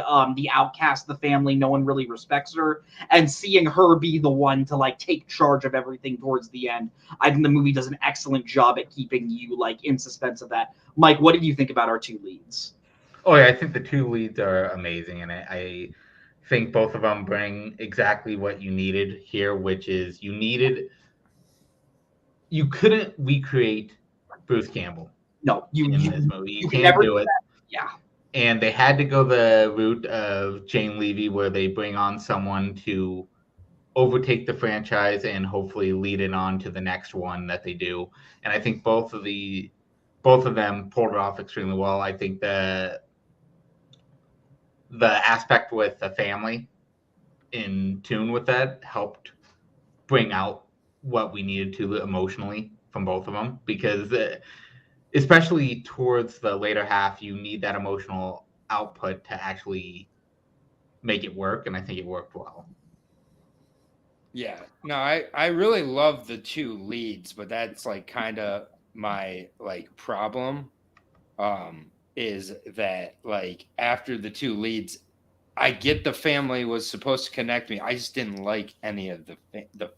outcast of the family. No one really respects her. And seeing her be the one to take charge of everything towards the end, I think the movie does an excellent job at keeping you in suspense of that. Mike, what did you think about our two leads? Oh yeah, I think the two leads are amazing, and I think both of them bring exactly what you needed here, which is you couldn't recreate Bruce Campbell. No, in this movie. You can't never do it. Yeah. And they had to go the route of Jane Levy, where they bring on someone to overtake the franchise and hopefully lead it on to the next one that they do. And I think both of them pulled it off extremely well. I think the aspect with the family in tune with that helped bring out what we needed to emotionally from both of them, because especially towards the later half, you need that emotional output to actually make it work, and I think it worked well. Yeah, no, I really love the two leads, but that's like kind of my like problem, is that like after the two leads, I get the family was supposed to connect me. I just didn't like any of the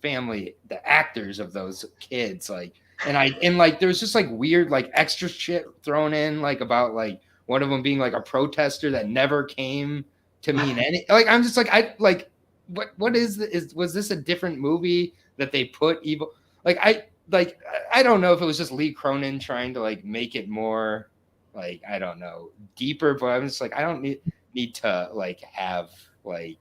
family, the actors of those kids, like, and like there was just like weird like extra shit thrown in, like about like one of them being like a protester that never came to mean any, like I'm just like I like. What is was this a different movie that they put evil, like I don't know if it was just Lee Cronin trying to like make it more like, I don't know, deeper, but I'm just like I don't need to like have like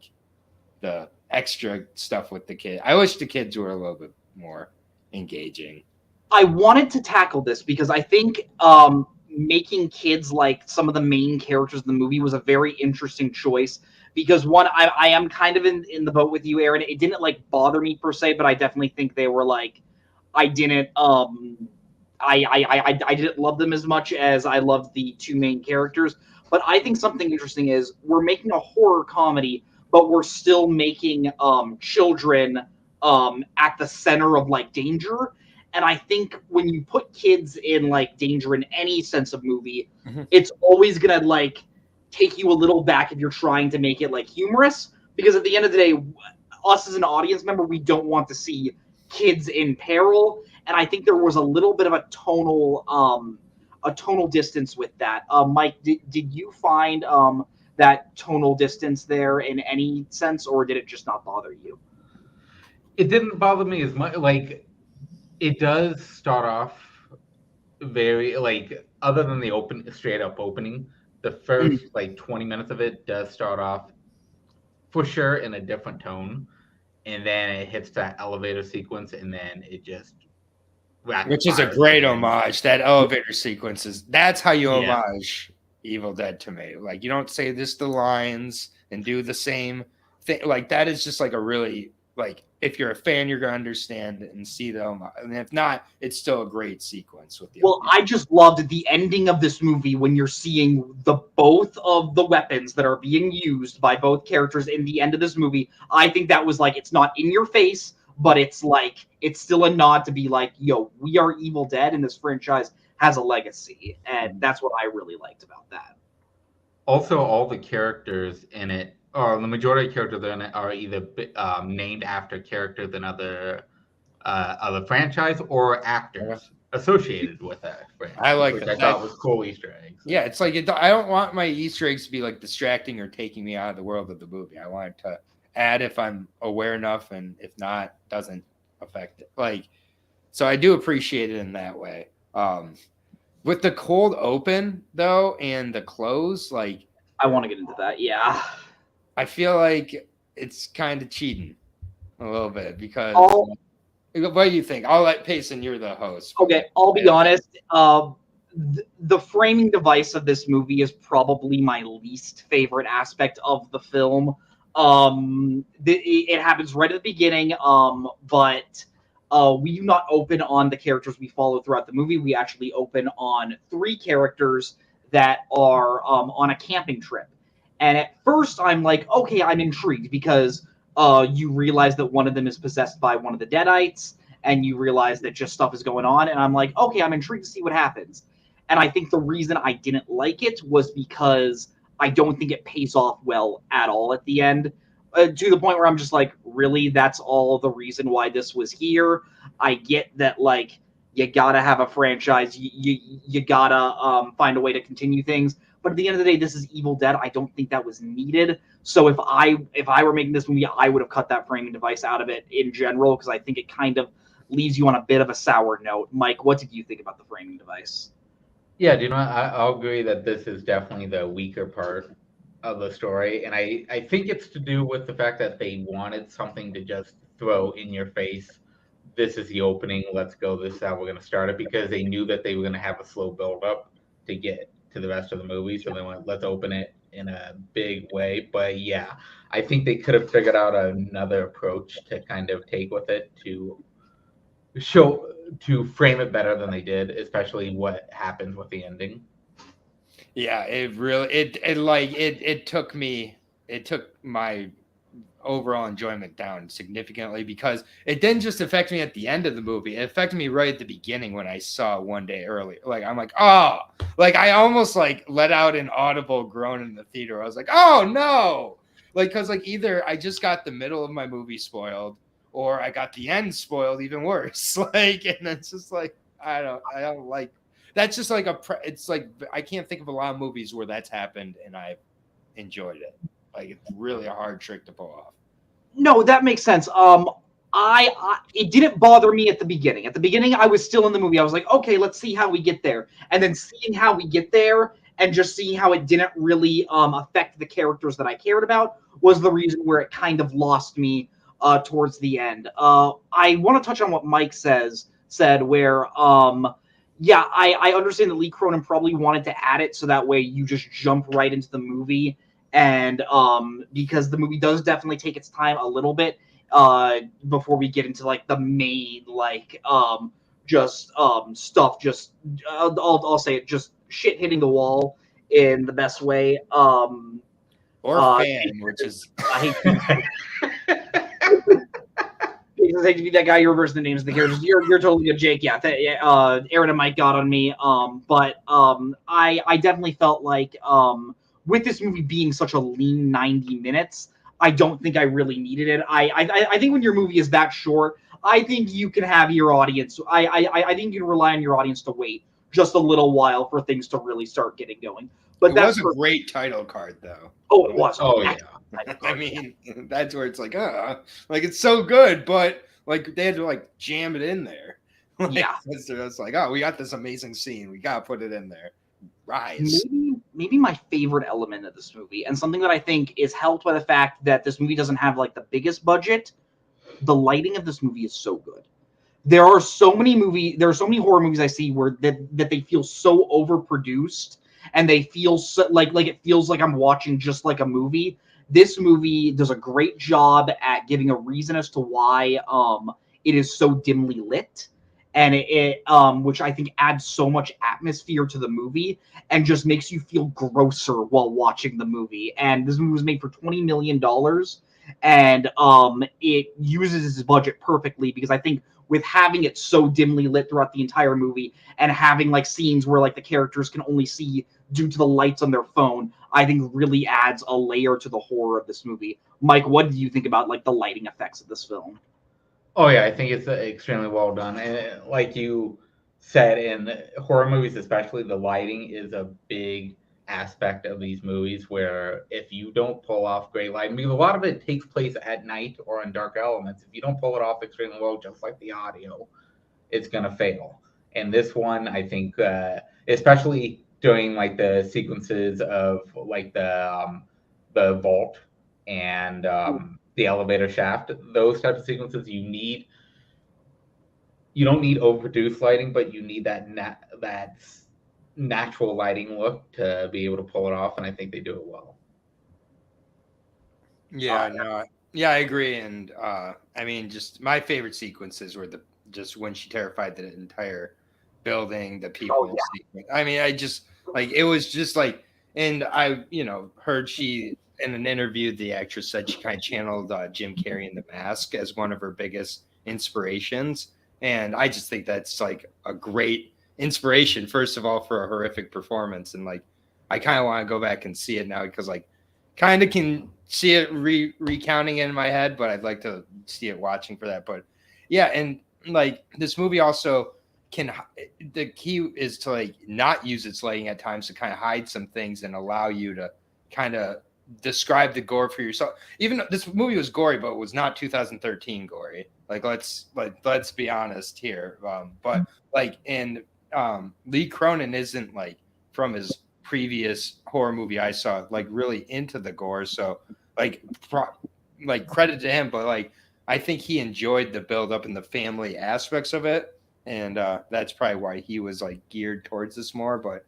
the extra stuff with the kid. I wish the kids were a little bit more engaging. I wanted to tackle this because I think making kids like some of the main characters in the movie was a very interesting choice. Because one, I am kind of in the boat with you, Aaron. It didn't like bother me per se, but I definitely think they were like, I didn't I didn't love them as much as I loved the two main characters. But I think something interesting is we're making a horror comedy, but we're still making children at the center of like danger. And I think when you put kids in like danger in any sense of movie, it's always gonna like take you a little back if you're trying to make it like humorous, because at the end of the day, us as an audience member, we don't want to see kids in peril. And I think there was a little bit of a tonal distance with that. Mike, did you find that tonal distance there in any sense, or did it just not bother you? It didn't bother me as much. Like, it does start off very like, other than the straight up opening, the first like 20 minutes of it does start off for sure in a different tone, and then it hits that elevator sequence, and then it just which is a great homage. That elevator sequence that's how you homage Evil Dead to me. Like, you don't say this the lines and do the same thing. Like, that is just like a really, like, if you're a fan, you're gonna understand it and see the homage. And if not, it's still a great sequence with the I just loved the ending of this movie when you're seeing the both of the weapons that are being used by both characters in the end of this movie. I think that was like, it's not in your face, but it's like, it's still a nod to be like, yo, we are Evil Dead and this franchise has a legacy. And that's what I really liked about that. Also, all the characters in it, or the majority of characters in it, are either named after characters in other franchise or actors associated with that franchise. I like which that. I thought was cool Easter eggs. Yeah, it's like I don't want my Easter eggs to be like distracting or taking me out of the world of the movie. I want it to add if I'm aware enough, and if not, doesn't affect it. Like, so I do appreciate it in that way. With the cold open though and the close, like, I want to get into that. Yeah, I feel like it's kind of cheating a little bit, because what do you think? I'll let Payson, you're the host. Okay, I'll be honest. The framing device of this movie is probably my least favorite aspect of the film. It happens right at the beginning, but we do not open on the characters we follow throughout the movie. We actually open on 3 characters that are on a camping trip. And at first, I'm like, okay, I'm intrigued, because you realize that one of them is possessed by one of the Deadites, and you realize that just stuff is going on. And I'm like, okay, I'm intrigued to see what happens. And I think the reason I didn't like it was because I don't think it pays off well at all at the end, to the point where I'm just like, really, that's all the reason why this was here? I get that, like, you gotta have a franchise, you gotta find a way to continue things, but at the end of the day, this is Evil Dead. I don't think that was needed. So if I were making this movie, I would have cut that framing device out of it in general, because I think it kind of leaves you on a bit of a sour note. Mike, what did you think about the framing device? Yeah, do you know what? I'll agree that this is definitely the weaker part of the story. And I think it's to do with the fact that they wanted something to just throw in your face. This is the opening. Let's go. This is how we're going to start it because they knew that they were going to have a slow build up to get to the rest of the movie. So they went, let's open it in a big way. But yeah, I think they could have figured out another approach to kind of take with it show to frame it better than they did, especially what happens with the ending. Yeah, it really it took my overall enjoyment down significantly because it didn't just affect me at the end of the movie. It affected me right at the beginning when I saw One Day Early. Like I'm like, oh, like I almost like let out an audible groan in the theater. I was like, oh no. Like, cause like either I just got the middle of my movie spoiled or I got the end spoiled even worse. Like, and it's just like, I don't like, that's just like it's like, I can't think of a lot of movies where that's happened and I've enjoyed it. Like it's really a hard trick to pull off. No, that makes sense. I it didn't bother me at the beginning. At the beginning, I was still in the movie. I was like, okay, let's see how we get there. And then seeing how we get there and just seeing how it didn't really affect the characters that I cared about was the reason where it kind of lost me towards the end. I want to touch on what Mike said where yeah, I understand that Lee Cronin probably wanted to add it so that way you just jump right into the movie, and because the movie does definitely take its time a little bit before we get into like the main like just stuff, just I'll say it, just shit hitting the wall in the best way. Or fan, which is I hate to be that guy. You're reversing the names of the characters. You're totally good, Jake. Yeah, Aaron and Mike got on me. But I definitely felt like with this movie being such a lean 90 minutes, I don't think I really needed it. I think when your movie is that short, I think you can have your audience. I think you can rely on your audience to wait just a little while for things to really start getting going. But that was a great title card, though. Oh, it was. Oh yeah. I mean, that's where it's like it's so good, but like they had to like jam it in there. Like, yeah, it's like, oh, we got this amazing scene, we gotta put it in there. Rise. Maybe my favorite element of this movie, and something that I think is helped by the fact that this movie doesn't have like the biggest budget. The lighting of this movie is so good. There are so many horror movies I see where that they feel so overproduced, and they feel so, like it feels like I'm watching just like a movie. This movie does a great job at giving a reason as to why it is so dimly lit, and it which I think adds so much atmosphere to the movie and just makes you feel grosser while watching the movie. And this movie was made for $20 million, and it uses its budget perfectly because I think with having it so dimly lit throughout the entire movie and having like scenes where like the characters can only see due to the lights on their phone, I think really adds a layer to the horror of this movie. Mike, what do you think about like the lighting effects of this film? Oh yeah, I think it's extremely well done, and like you said, in horror movies especially, the lighting is a big aspect of these movies. Where if you don't pull off great lighting, because a lot of it takes place at night or in dark elements, if you don't pull it off extremely well, just like the audio, it's gonna fail. And this one, I think, especially during like the sequences of like the vault and the elevator shaft, those types of sequences, you don't need overproduced lighting, but you need that natural lighting look to be able to pull it off, and I think they do it well. Yeah, no, yeah, I agree. And I mean, just my favorite sequences were just when she terrified the entire building, the people. I mean, I just like it was just like, and I heard she in an interview, the actress said she kind of channeled Jim Carrey in The Mask as one of her biggest inspirations, and I just think that's like a great inspiration, first of all, for a horrific performance, and like I kind of want to go back and see it now because like kind of can see it recounting it in my head, but I'd like to see it watching for that. But yeah, and like this movie also the key is to like not use its lighting at times to kind of hide some things and allow you to kind of describe the gore for yourself. Even though this movie was gory, but it was not 2013 gory. Like let's be honest here. But like, and Lee Cronin isn't like from his previous horror movie I saw like really into the gore. So like credit to him, but like I think he enjoyed the build up and the family aspects of it, and that's probably why he was like geared towards this more. But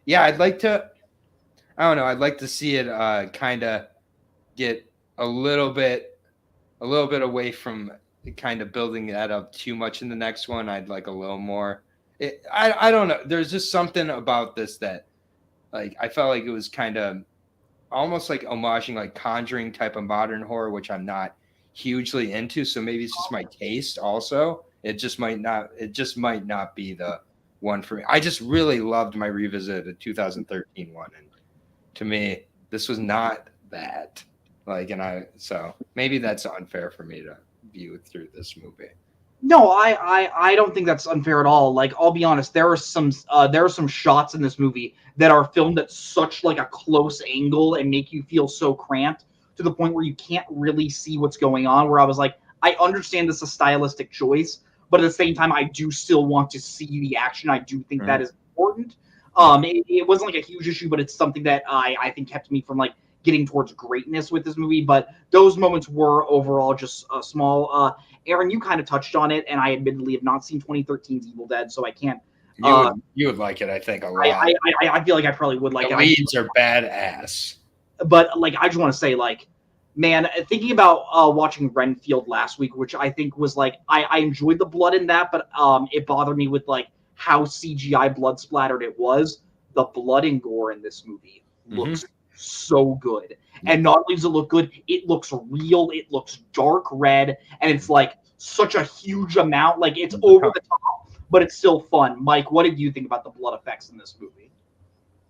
yeah, I'd like to. I don't know. I'd like to see it kind of get a little bit away from kind of building that up too much in the next one. I'd like a little more. I don't know. There's just something about this that like I felt like it was kind of almost like homaging like Conjuring type of modern horror, which I'm not hugely into. So maybe it's just my taste also. It just might not be the one for me. I just really loved my revisit of the 2013 one. And to me, this was not that. Like, so maybe that's unfair for me to view through this movie. No, I don't think that's unfair at all. Like, I'll be honest, there are some shots in this movie that are filmed at such like a close angle and make you feel so cramped to the point where you can't really see what's going on. Where I was like, I understand this is a stylistic choice, but at the same time, I do still want to see the action. I do think that is important. It wasn't like a huge issue, but it's something that I think kept me from like getting towards greatness with this movie. But those moments were overall just small. Aaron, you kind of touched on it, and I admittedly have not seen 2013's Evil Dead, so I can't. You would like it, I think, a lot. I feel like I probably would like it. The leads are badass. But like, I just want to say, like, man, thinking about watching Renfield last week, which I think was like, I enjoyed the blood in that, but it bothered me with like how CGI blood splattered it was. The blood and gore in this movie looks so good. And not only does it look good, it looks real, it looks dark red, and it's like such a huge amount. Like, it's over the top, but it's still fun. Mike, what did you think about the blood effects in this movie?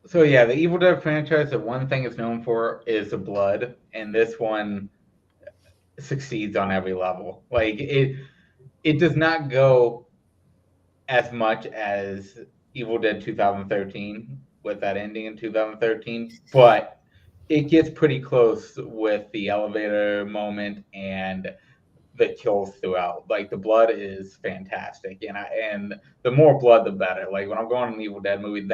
So yeah, the Evil Dead franchise, the one thing it's known for is the blood, and this one succeeds on every level. Like, it does not go as much as Evil Dead 2013 with that ending in 2013, but it gets pretty close with the elevator moment and the kills throughout. Like, the blood is fantastic, and the more blood, the better. Like, when I'm going to an Evil Dead movie,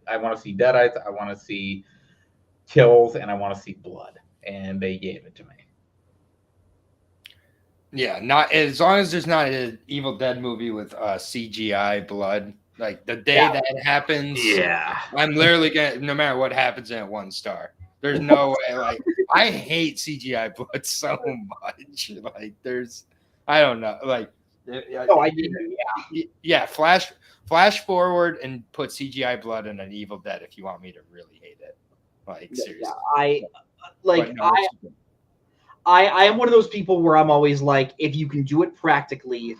I want to see deadites, I want to see kills, and I want to see blood, and they gave it to me. Yeah, not as long as there's not an Evil Dead movie with CGI blood. Like, the day that happens, I'm literally gonna, no matter what happens, in 1 star. There's no way. Like, I hate CGI blood so much. Like, I don't know. Like, flash forward and put CGI blood in an Evil Dead if you want me to really hate it. Like, seriously. I am one of those people where I'm always like, if you can do it practically,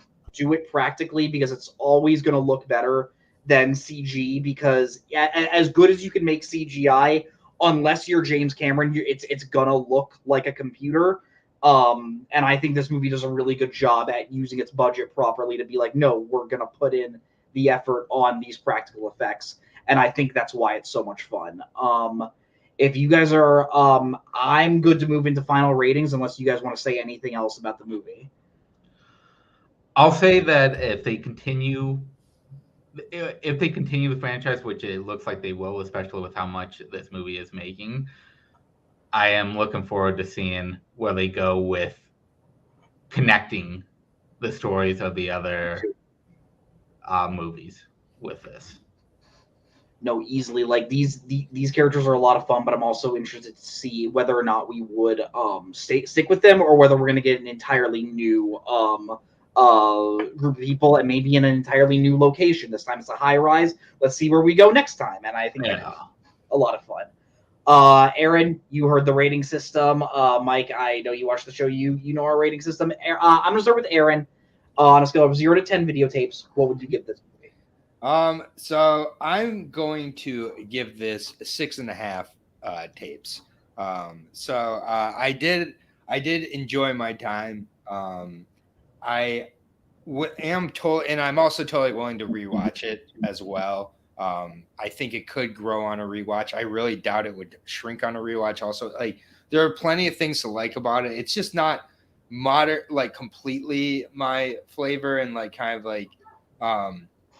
because it's always going to look better than CG. Because as good as you can make CGI, unless you're James Cameron, it's gonna look like a computer. And I think this movie does a really good job at using its budget properly to be like, no, we're gonna put in the effort on these practical effects, and I think that's why it's so much fun. If you guys are, I'm good to move into final ratings unless you guys want to say anything else about the movie. I'll say that if they continue the franchise, which it looks like they will, especially with how much this movie is making, I am looking forward to seeing where they go with connecting the stories of the other movies with this. No, easily. Like, these characters are a lot of fun, but I'm also interested to see whether or not we would stick with them, or whether we're going to get an entirely new group of people, and maybe in an entirely new location. This time it's a high rise. Let's see where we go next time, and I think that's a lot of fun. Aaron, you heard the rating system. Mike, I know you watched the show. You know our rating system. I'm going to start with Aaron. On a scale of 0 to 10 videotapes, what would you give this movie? So I'm going to give this 6.5 tapes. I did enjoy my time. I am totally, and I'm also totally willing to rewatch it as well. I think it could grow on a rewatch. I really doubt it would shrink on a rewatch. Also, like, there are plenty of things to like about it. It's just not modern, like completely my flavor, and like kind of like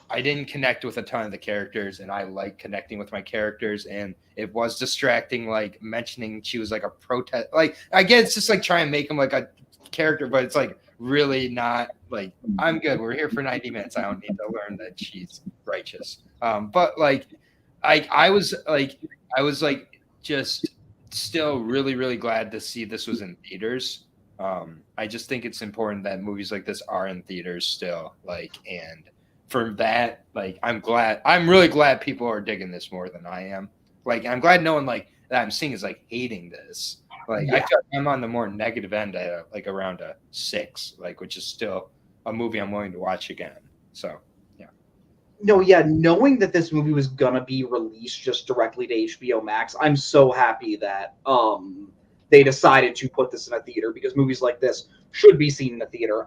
I didn't connect with a ton of the characters, and I like connecting with my characters. And it was distracting, like mentioning she was like a protest. Like I get it's just like trying to make him like a character, but it's like really not. Like I'm good. We're here for 90 minutes. I don't need to learn that she's righteous. But like I was like just still really, really glad to see this was in theaters. I just think it's important that movies like this are in theaters still. Like, and for that, like, I'm really glad people are digging this more than I am. Like, I'm glad no one like that I'm seeing is like hating this. Like, I feel like I'm on the more negative end at like around a 6, like, which is still a movie I'm willing to watch again. So. No, yeah, knowing that this movie was gonna be released just directly to HBO Max, I'm so happy that they decided to put this in a theater because movies like this should be seen in a theater.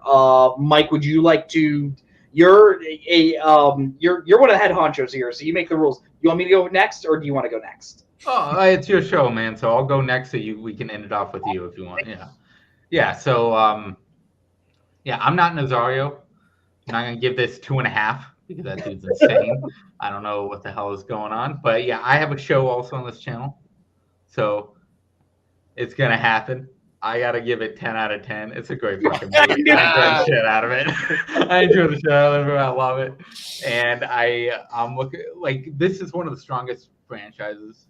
Mike, would you like to? You're one of the head honchos here, so you make the rules. You want me to go next, or do you want to go next? Oh, it's your show, man. So I'll go next. So we can end it off with you if you want. Yeah. So I'm not Nazario. I'm not gonna give this 2.5. Because that dude's insane. I don't know what the hell is going on. But yeah, I have a show also on this channel. So it's going to happen. I got to give it 10 out of 10. It's a great fucking movie. I enjoy the shit out of it. I enjoy the shit out of it. I love it. And I'm looking like this is one of the strongest franchises.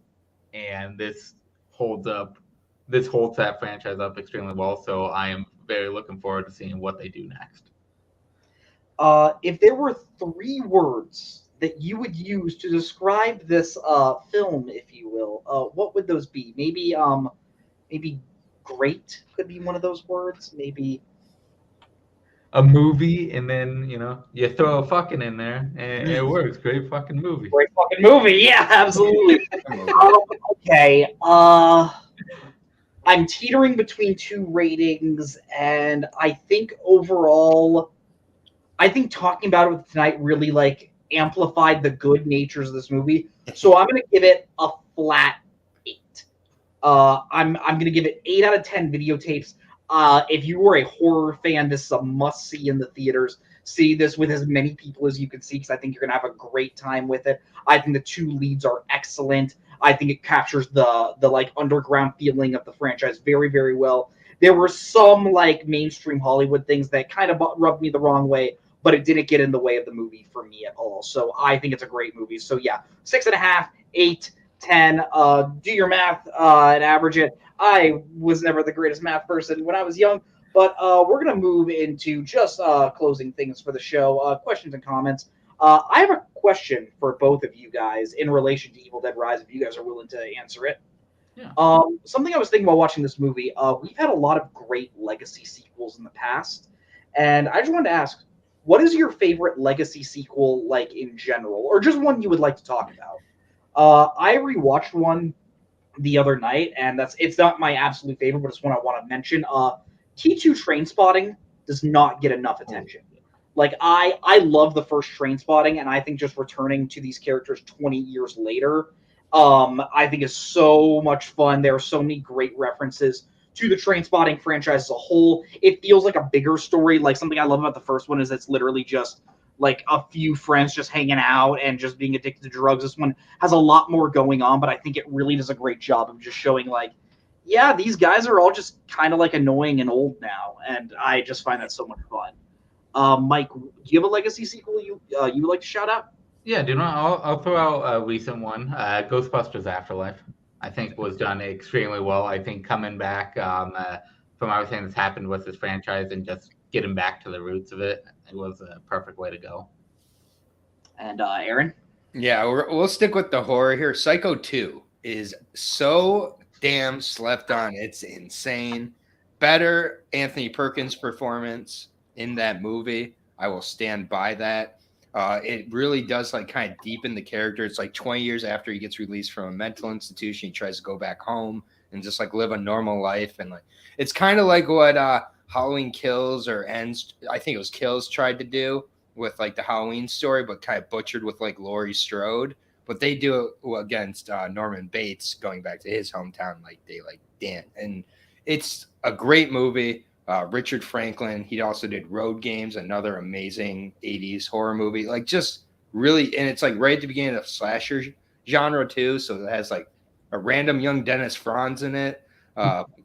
And this holds that franchise up extremely well. So I am very looking forward to seeing what they do next. If there were 3 words that you would use to describe this film, if you will, what would those be? Maybe great could be one of those words. Maybe a movie, and then you throw a fucking in there, and it works. Great fucking movie. Great fucking movie. Yeah, absolutely. Okay. I'm teetering between 2 ratings, and I think overall. I think talking about it tonight really like amplified the good natures of this movie. So I'm going to give it a flat 8. I'm going to give it 8 out of 10 videotapes. If you were a horror fan, this is a must see in the theaters. See this with as many people as you can see because I think you're going to have a great time with it. I think the 2 leads are excellent. I think it captures the like underground feeling of the franchise very, very well. There were some like mainstream Hollywood things that kind of rubbed me the wrong way, but it didn't get in the way of the movie for me at all. So I think it's a great movie. So yeah, 6.5, 8, 10. Do your math and average it. I was never the greatest math person when I was young, but we're going to move into just closing things for the show. Questions and comments. I have a question for both of you guys in relation to Evil Dead Rise, if you guys are willing to answer it. Yeah. Something I was thinking while watching this movie, we've had a lot of great legacy sequels in the past, and I just wanted to ask, what is your favorite legacy sequel, like in general, or just one you would like to talk about? I rewatched one the other night, and it's not my absolute favorite, but it's one I want to mention. T2 Trainspotting does not get enough attention. Like I love the first Trainspotting, and I think just returning to these characters 20 years later, I think is so much fun. There are so many great references to the Trainspotting franchise as a whole. It feels like a bigger story. Like something I love about the first one is it's literally just like a few friends just hanging out and just being addicted to drugs. This one has a lot more going on, but I think it really does a great job of just showing like, yeah, these guys are all just kind of like annoying and old now, and I just find that so much fun. Mike, do you have a legacy sequel you would like to shout out? Yeah, dude, I'll throw out a recent one. Ghostbusters Afterlife, I think, was done extremely well. I think coming back from everything that's happened with this franchise and just getting back to the roots of it, it was a perfect way to go. And Aaron? Yeah, we'll stick with the horror here. Psycho 2 is so damn slept on. It's insane. Better Anthony Perkins performance in that movie. I will stand by that. It really does like kind of deepen the character. It's like 20 years after he gets released from a mental institution, he tries to go back home and just like live a normal life. And like it's kind of like what Halloween Kills or Ends, I think it was Kills, tried to do with like the Halloween story, but kind of butchered with like Laurie Strode. But they do it against Norman Bates, going back to his hometown, like they like Dan. And it's a great movie. Richard Franklin, he also did Road Games, another amazing 80s horror movie. Like just really, and it's like right at the beginning of slasher genre too. So it has like a random young Dennis Franz in it.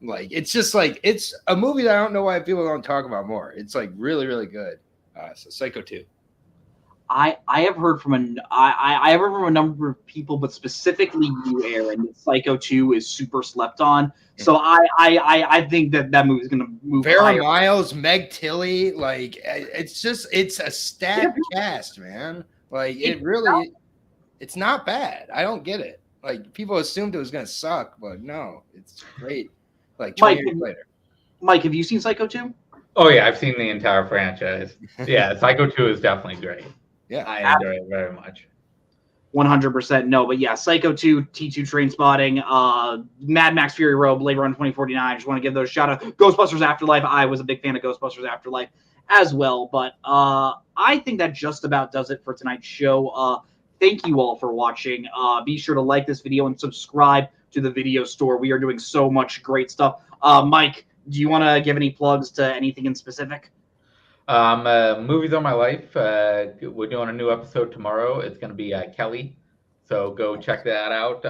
Like it's just like it's a movie that I don't know why people don't talk about more. It's like really, really good. So Psycho 2. I have heard from I have heard from a number of people, but specifically you, Aaron, that Psycho 2 is super slept on. So I think that movie is gonna move. Vera higher. Miles, Meg Tilly, like it's a stacked cast, man. Like it's not bad. I don't get it. Like people assumed it was gonna suck, but no, it's great. Like 20 years later. Mike, have you seen Psycho 2? Oh yeah, I've seen the entire franchise. Yeah, Psycho 2 is definitely great. Yeah, I enjoy it very much. 100% no, but yeah, Psycho 2, T2 Trainspotting, Mad Max Fury Road, Blade Runner 2049. I just want to give those shout out. Ghostbusters Afterlife. I was a big fan of Ghostbusters Afterlife as well, but I think that just about does it for tonight's show. Thank you all for watching. Be sure to like this video and subscribe to the video store. We are doing so much great stuff. Mike, do you want to give any plugs to anything in specific? Movies on My Life. We're doing a new episode tomorrow. It's going to be Kelly, so go check that out.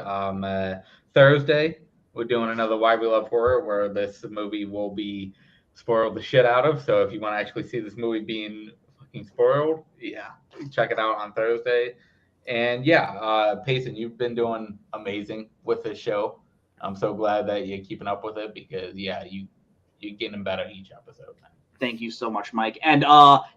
Thursday, we're doing another Why We Love Horror, where this movie will be spoiled the shit out of. So if you want to actually see this movie being fucking spoiled, yeah, check it out on Thursday. And yeah, Payson, you've been doing amazing with this show. I'm so glad that you're keeping up with it because yeah, you're getting better each episode. Thank you so much, Mike. And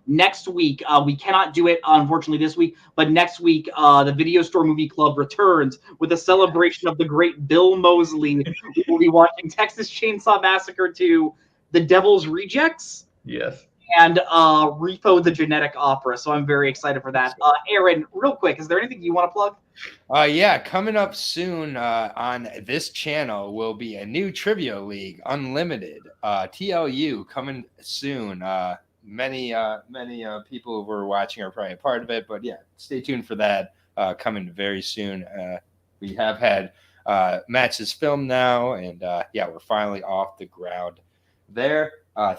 next week, we cannot do it, unfortunately, this week. But next week, the Video Store Movie Club returns with a celebration of the great Bill Moseley. We will be watching Texas Chainsaw Massacre 2, The Devil's Rejects. Yes. And Repo the Genetic Opera. So I'm very excited for that. Aaron, real quick, is there anything you want to plug? Yeah, coming up soon on this channel will be a new Trivia League Unlimited. TLU coming soon. Many people who are watching are probably a part of it, but yeah, stay tuned for that coming very soon. We have had matches filmed now, and yeah, we're finally off the ground there.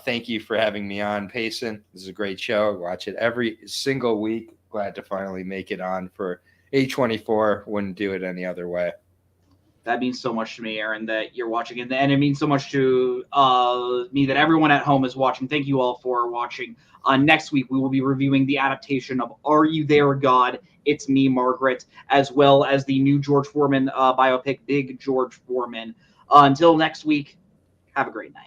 Thank you for having me on, Payson. This is a great show. I watch it every single week. Glad to finally make it on for A24. Wouldn't do it any other way. That means so much to me, Aaron, that you're watching it. And it means so much to me that everyone at home is watching. Thank you all for watching. Next week, we will be reviewing the adaptation of Are You There, God? It's Me, Margaret, as well as the new George Foreman biopic, Big George Foreman. Until next week, have a great night.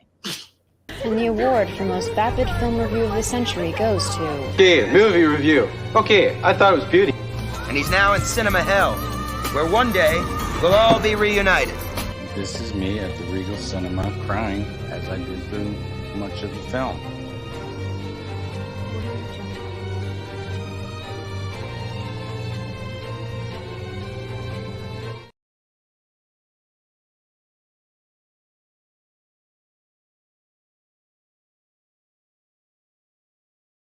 And the award for most vapid film review of the century goes to... Okay, movie review. Okay, I thought it was beauty. And he's now in cinema hell, where one day we'll all be reunited. This is me at the Regal Cinema crying as I did through much of the film.